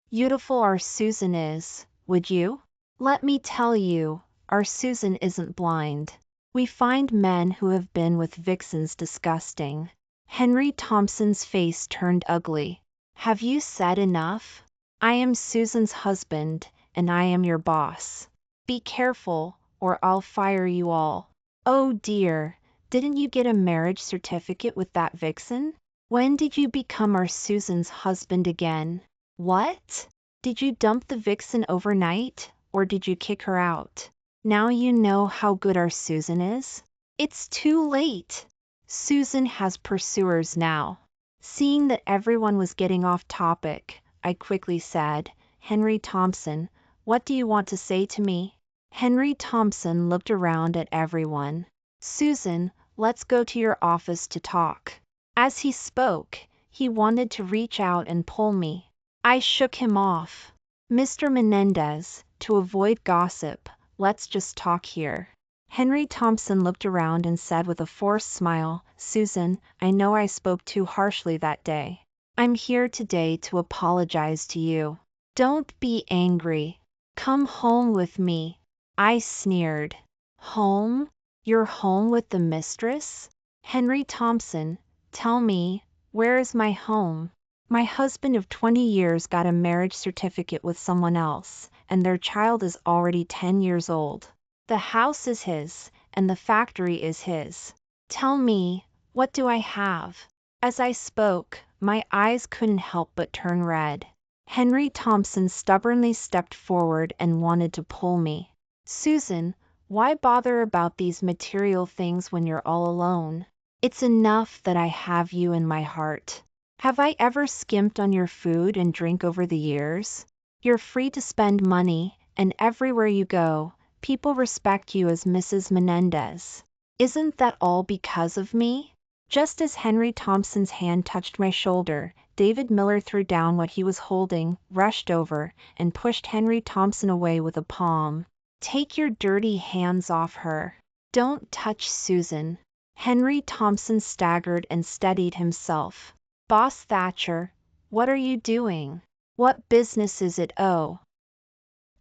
beautiful our Susan is, would you?" Let me tell you, our Susan isn't blind. We find men who have been with vixens disgusting. Henry Thompson's face turned ugly. "Have you said enough? I am Susan's husband, and I am your boss. Be careful, or I'll fire you all." "Oh dear, didn't you get a marriage certificate with that vixen? When did you become our Susan's husband again?" "What? Did you dump the vixen overnight, or did you kick her out? Now you know how good our Susan is?" "It's too late. Susan has pursuers now." Seeing that everyone was getting off topic, I quickly said, "Henry Thompson, what do you want to say to me?" Henry Thompson looked around at everyone. "Susan, let's go to your office to talk." As he spoke, he wanted to reach out and pull me. I shook him off. "Mr. Menendez, to avoid gossip, let's just talk here." Henry Thompson looked around and said with a forced smile, "Susan, I know I spoke too harshly that day. I'm here today to apologize to you." "Don't be angry. Come home with me." I sneered. "Home? You're home with the mistress?" "Henry Thompson, tell me, where is my home?" My husband of 20 years got a marriage certificate with someone else, and their child is already 10 years old. The house is his, and the factory is his. Tell me, what do I have?" As I spoke, my eyes couldn't help but turn red. Henry Thompson stubbornly stepped forward and wanted to pull me. "Susan, why bother about these material things when you're all alone? It's enough that I have you in my heart. Have I ever skimped on your food and drink over the years? You're free to spend money, and everywhere you go, people respect you as Mrs. Menendez. Isn't that all because of me?" Just as Henry Thompson's hand touched my shoulder, David Miller threw down what he was holding, rushed over, and pushed Henry Thompson away with a palm. "Take your dirty hands off her. Don't touch Susan." Henry Thompson staggered and steadied himself. "Boss Thatcher, what are you doing? What business is it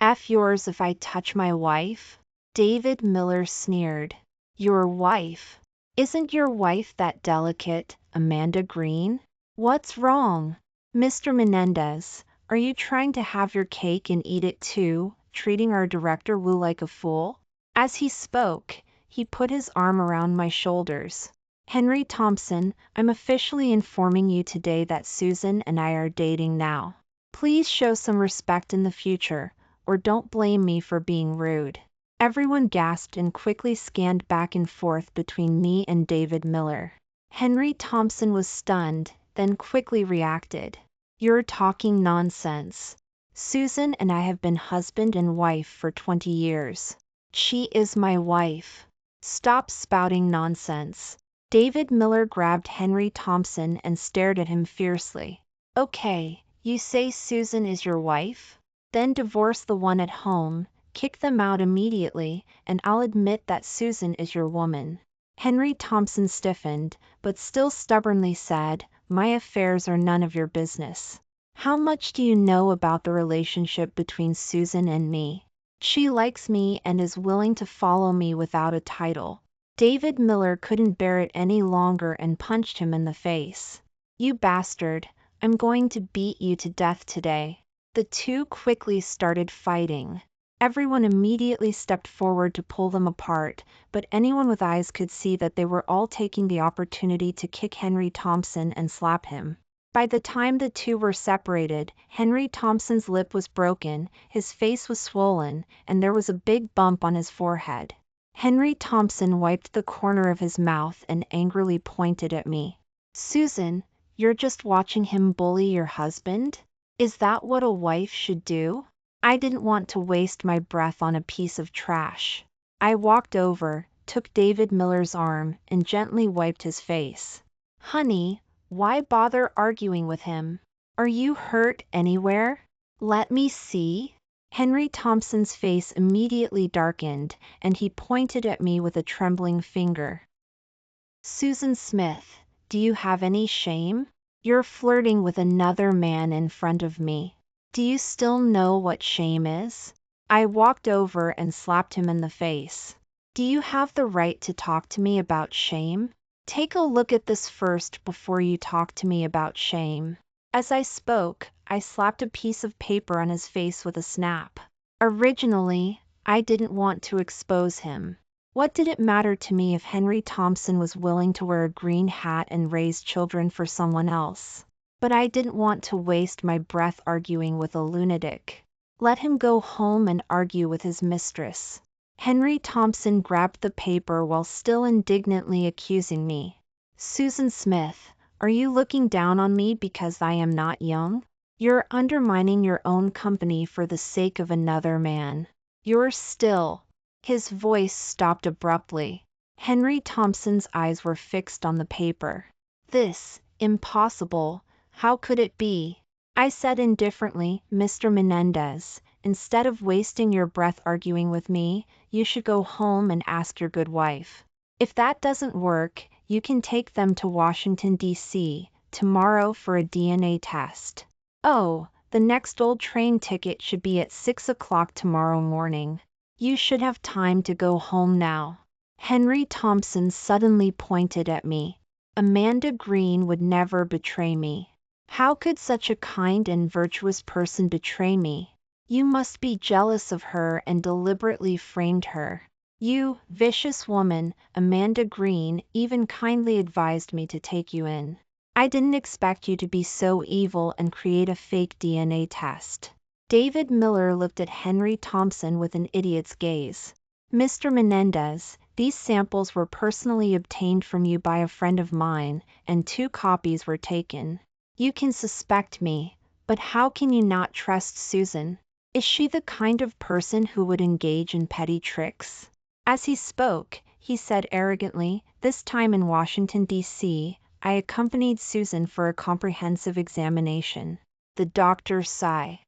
F yours if I touch my wife?" David Miller sneered. "Your wife? Isn't your wife that delicate, Amanda Green? What's wrong? Mr. Menendez, are you trying to have your cake and eat it too, treating our director Wu like a fool? As he spoke, he put his arm around my shoulders. Henry Thompson, I'm officially informing you today that Susan and I are dating now. Please show some respect in the future, or don't blame me for being rude. Everyone gasped and quickly scanned back and forth between me and David Miller. Henry Thompson was stunned, then quickly reacted. You're talking nonsense. Susan and I have been husband and wife for 20 years. She is my wife. Stop spouting nonsense. David Miller grabbed Henry Thompson and stared at him fiercely. Okay, you say Susan is your wife? Then divorce the one at home, kick them out immediately, and I'll admit that Susan is your woman. Henry Thompson stiffened, but still stubbornly said, my affairs are none of your business. How much do you know about the relationship between Susan and me? She likes me and is willing to follow me without a title. David Miller couldn't bear it any longer and punched him in the face. You bastard, I'm going to beat you to death today. The two quickly started fighting. Everyone immediately stepped forward to pull them apart, but anyone with eyes could see that they were all taking the opportunity to kick Henry Thompson and slap him. By the time the two were separated, Henry Thompson's lip was broken, his face was swollen, and there was a big bump on his forehead. Henry Thompson wiped the corner of his mouth and angrily pointed at me. Susan, you're just watching him bully your husband? Is that what a wife should do? I didn't want to waste my breath on a piece of trash. I walked over, took David Miller's arm, and gently wiped his face. Honey, why bother arguing with him? Are you hurt anywhere? Let me see. Henry Thompson's face immediately darkened, and he pointed at me with a trembling finger. Susan Smith, do you have any shame? You're flirting with another man in front of me. Do you still know what shame is? I walked over and slapped him in the face. Do you have the right to talk to me about shame? Take a look at this first before you talk to me about shame. As I spoke, I slapped a piece of paper on his face with a snap. Originally, I didn't want to expose him. What did it matter to me if Henry Thompson was willing to wear a green hat and raise children for someone else? But I didn't want to waste my breath arguing with a lunatic. Let him go home and argue with his mistress. Henry Thompson grabbed the paper while still indignantly accusing me. Susan Smith, are you looking down on me because I am not young? You're undermining your own company for the sake of another man. You're still. His voice stopped abruptly. Henry Thompson's eyes were fixed on the paper. This, impossible. How could it be? I said indifferently, Mr. Menendez, instead of wasting your breath arguing with me, you should go home and ask your good wife. If that doesn't work, you can take them to Washington, D.C., tomorrow for a DNA test. Oh, the next old train ticket should be at 6 o'clock tomorrow morning. You should have time to go home now. Henry Thompson suddenly pointed at me. Amanda Green would never betray me. How could such a kind and virtuous person betray me? You must be jealous of her and deliberately framed her. You, vicious woman, Amanda Green, even kindly advised me to take you in. I didn't expect you to be so evil and create a fake DNA test. David Miller looked at Henry Thompson with an idiot's gaze. Mr. Menendez, these samples were personally obtained from you by a friend of mine, and 2 copies were taken. You can suspect me, but how can you not trust Susan? Is she the kind of person who would engage in petty tricks? As he spoke, he said arrogantly, this time in Washington, D.C., I accompanied Susan for a comprehensive examination. The doctors sigh.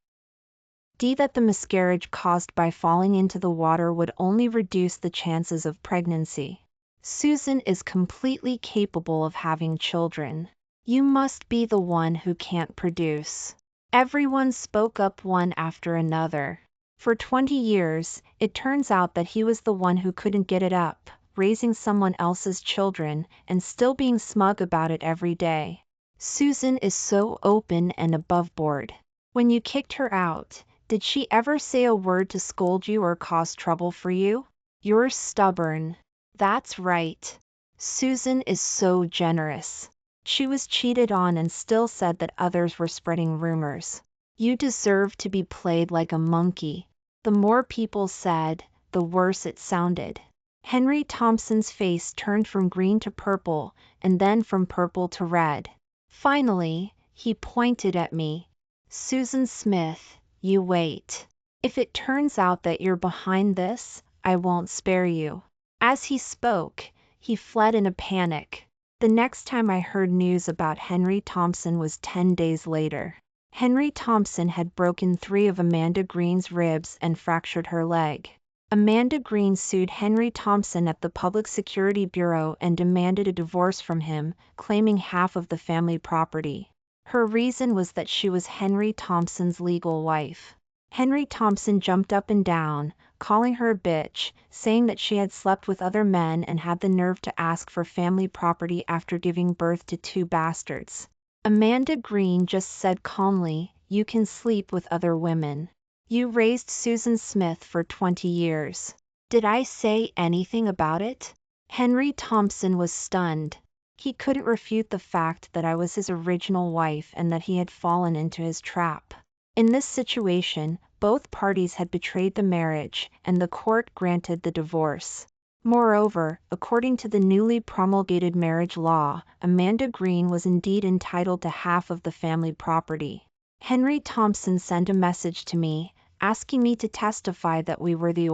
That the miscarriage caused by falling into the water would only reduce the chances of pregnancy. Susan is completely capable of having children. You must be the one who can't produce. Everyone spoke up one after another. For 20 years, it turns out that he was the one who couldn't get it up, raising someone else's children, and still being smug about it every day. Susan is so open and above board. When you kicked her out, did she ever say a word to scold you or cause trouble for you? You're stubborn. That's right. Susan is so generous. She was cheated on and still said that others were spreading rumors. You deserve to be played like a monkey. The more people said, the worse it sounded. Henry Thompson's face turned from green to purple, and then from purple to red. Finally, he pointed at me. Susan Smith, you wait. If it turns out that you're behind this, I won't spare you. As he spoke, he fled in a panic. The next time I heard news about Henry Thompson was 10 days later. Henry Thompson had broken 3 of Amanda Green's ribs and fractured her leg. Amanda Green sued Henry Thompson at the Public Security Bureau and demanded a divorce from him, claiming half of the family property. Her reason was that she was Henry Thompson's legal wife. Henry Thompson jumped up and down, calling her a bitch, saying that she had slept with other men and had the nerve to ask for family property after giving birth to 2 bastards. Amanda Green just said calmly, "You can sleep with other women. You raised Susan Smith for 20 years. Did I say anything about it?" Henry Thompson was stunned. He couldn't refute the fact that I was his original wife and that he had fallen into his trap. In this situation, both parties had betrayed the marriage, and the court granted the divorce. Moreover, according to the newly promulgated marriage law, Amanda Green was indeed entitled to half of the family property. Henry Thompson sent a message to me, asking me to testify that we were the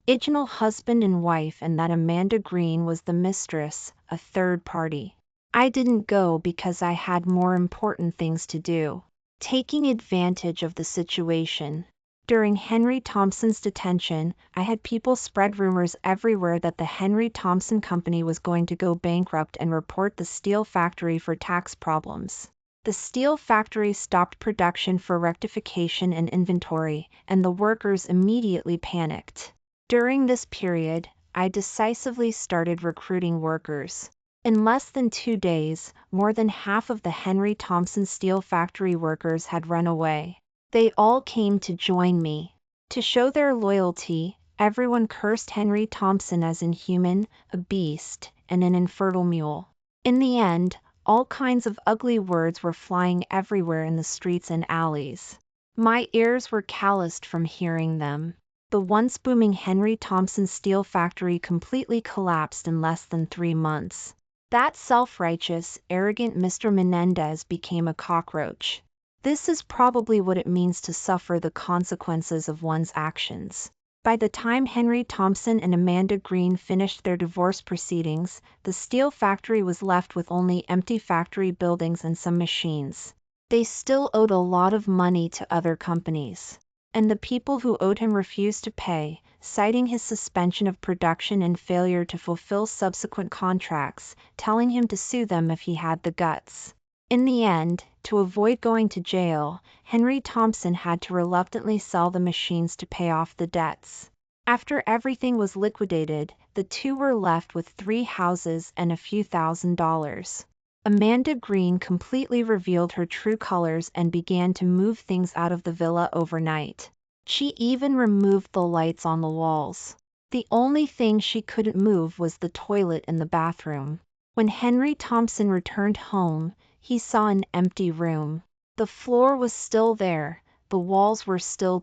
original husband and wife and that Amanda Green was the mistress, a third party. I didn't go because I had more important things to do. Taking advantage of the situation. During Henry Thompson's detention, I had people spread rumors everywhere that the Henry Thompson Company was going to go bankrupt and report the steel factory for tax problems. The steel factory stopped production for rectification and inventory, and the workers immediately panicked. During this period, I decisively started recruiting workers. In less than 2 days, more than half of the Henry Thompson steel factory workers had run away. They all came to join me. To show their loyalty, everyone cursed Henry Thompson as inhuman, a beast, and an infertile mule. In the end, all kinds of ugly words were flying everywhere in the streets and alleys. My ears were calloused from hearing them. The once booming Henry Thompson steel factory completely collapsed in less than 3 months. That self-righteous, arrogant Mr. Menendez became a cockroach. This is probably what it means to suffer the consequences of one's actions. By the time Henry Thompson and Amanda Green finished their divorce proceedings, the steel factory was left with only empty factory buildings and some machines. They still owed a lot of money to other companies. And the people who owed him refused to pay, citing his suspension of production and failure to fulfill subsequent contracts, telling him to sue them if he had the guts. In the end, to avoid going to jail, Henry Thompson had to reluctantly sell the machines to pay off the debts. After everything was liquidated, the two were left with 3 houses and a few $1,000s. Amanda Green completely revealed her true colors and began to move things out of the villa overnight. She even removed the lights on the walls. The only thing she couldn't move was the toilet in the bathroom. When Henry Thompson returned home, he saw an empty room. The floor was still there, the walls were still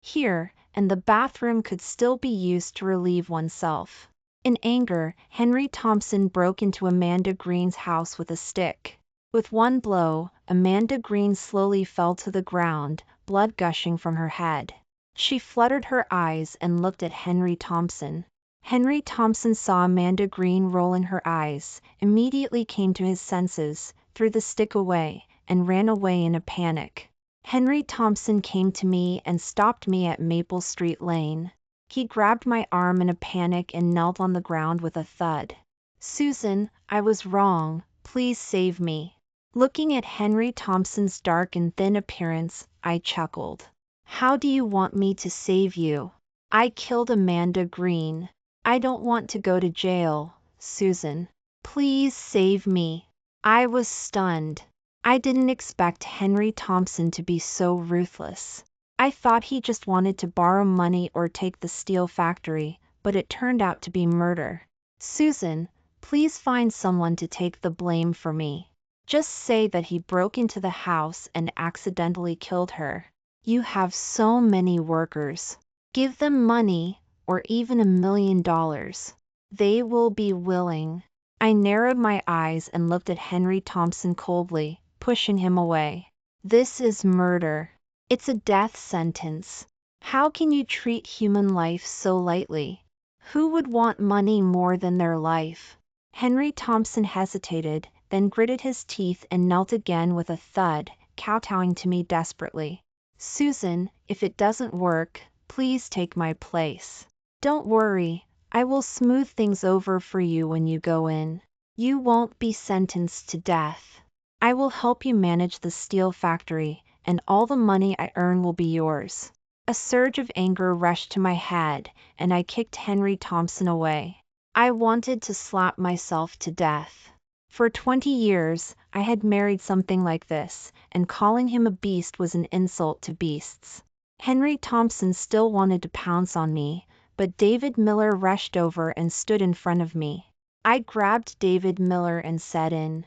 here, and the bathroom could still be used to relieve oneself. In anger, Henry Thompson broke into Amanda Green's house with a stick. With one blow, Amanda Green slowly fell to the ground, blood gushing from her head. She fluttered her eyes and looked at Henry Thompson. Henry Thompson saw Amanda Green rolling her eyes, immediately came to his senses, threw the stick away, and ran away in a panic. Henry Thompson came to me and stopped me at Maple Street Lane. He grabbed my arm in a panic and knelt on the ground with a thud. "Susan, I was wrong. Please save me." Looking at Henry Thompson's dark and thin appearance, I chuckled. "How do you want me to save you? I killed Amanda Green." I don't want to go to jail, Susan. Please save me. I was stunned. I didn't expect Henry Thompson to be so ruthless. I thought he just wanted to borrow money or take the steel factory, but it turned out to be murder. Susan, please find someone to take the blame for me. Just say that he broke into the house and accidentally killed her. You have so many workers. Give them money, or even $1 million. They will be willing. I narrowed my eyes and looked at Henry Thompson coldly, pushing him away. This is murder. It's a death sentence. How can you treat human life so lightly? Who would want money more than their life? Henry Thompson hesitated, then gritted his teeth and knelt again with a thud, kowtowing to me desperately. Susan, if it doesn't work, please take my place. Don't worry, I will smooth things over for you when you go in. You won't be sentenced to death. I will help you manage the steel factory, and all the money I earn will be yours. A surge of anger rushed to my head, and I kicked Henry Thompson away. I wanted to slap myself to death. For 20 years, I had married something like this, and calling him a beast was an insult to beasts. Henry Thompson still wanted to pounce on me, but David Miller rushed over and stood in front of me. I grabbed David Miller and said in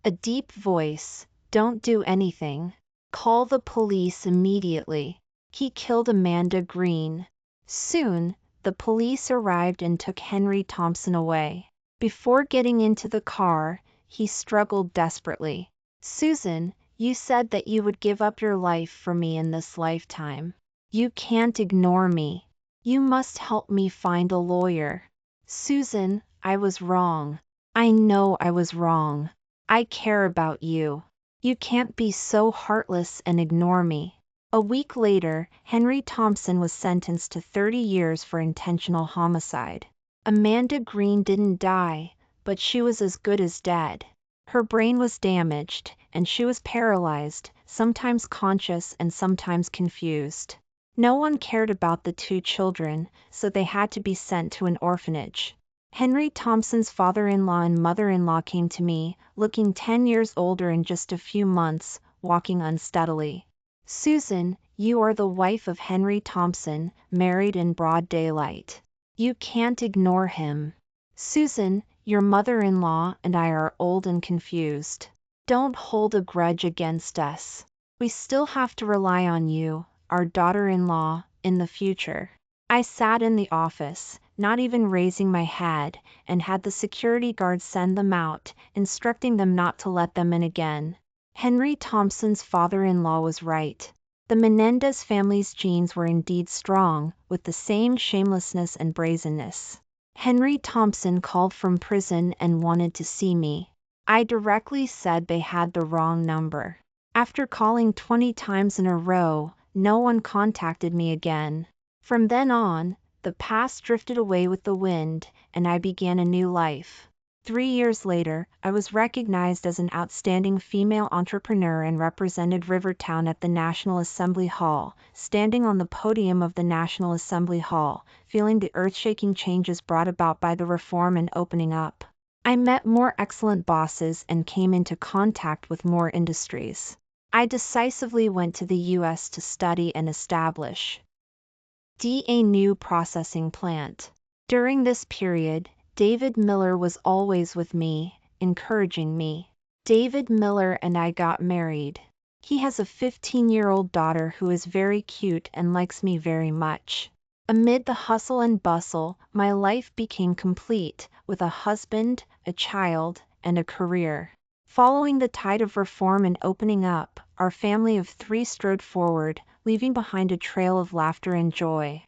a deep voice, "Don't do anything. Call the police immediately. He killed Amanda Green." Soon, the police arrived and took Henry Thompson away. Before getting into the car, he struggled desperately. Susan, you said that you would give up your life for me in this lifetime. You can't ignore me. You must help me find a lawyer. Susan, I was wrong. I know I was wrong. I care about you. You can't be so heartless and ignore me. A week later, Henry Thompson was sentenced to 30 years for intentional homicide. Amanda Green didn't die, but she was as good as dead. Her brain was damaged, and she was paralyzed, sometimes conscious and sometimes confused. No one cared about the 2 children, so they had to be sent to an orphanage. Henry Thompson's father-in-law and mother-in-law came to me, looking 10 years older in just a few months, walking unsteadily. Susan, you are the wife of Henry Thompson, married in broad daylight. You can't ignore him. Susan, your mother-in-law and I are old and confused. Don't hold a grudge against us. We still have to rely on you, our daughter-in-law, in the future. I sat in the office, not even raising my head, and had the security guards send them out, instructing them not to let them in again. Henry Thompson's father-in-law was right. The Menendez family's genes were indeed strong, with the same shamelessness and brazenness. Henry Thompson called from prison and wanted to see me. I directly said they had the wrong number. After calling 20 times in a row, no one contacted me again. From then on, the past drifted away with the wind, and I began a new life. 3 years later, I was recognized as an outstanding female entrepreneur and represented Rivertown at the National Assembly Hall, standing on the podium of the National Assembly Hall, feeling the earth-shaking changes brought about by the reform and opening up. I met more excellent bosses and came into contact with more industries. I decisively went to the U.S. to study and establish a new processing plant. During this period, David Miller was always with me, encouraging me. David Miller and I got married. He has a 15-year-old daughter who is very cute and likes me very much. Amid the hustle and bustle, my life became complete, with a husband, a child, and a career. Following the tide of reform and opening up, our family of 3 strode forward, leaving behind a trail of laughter and joy.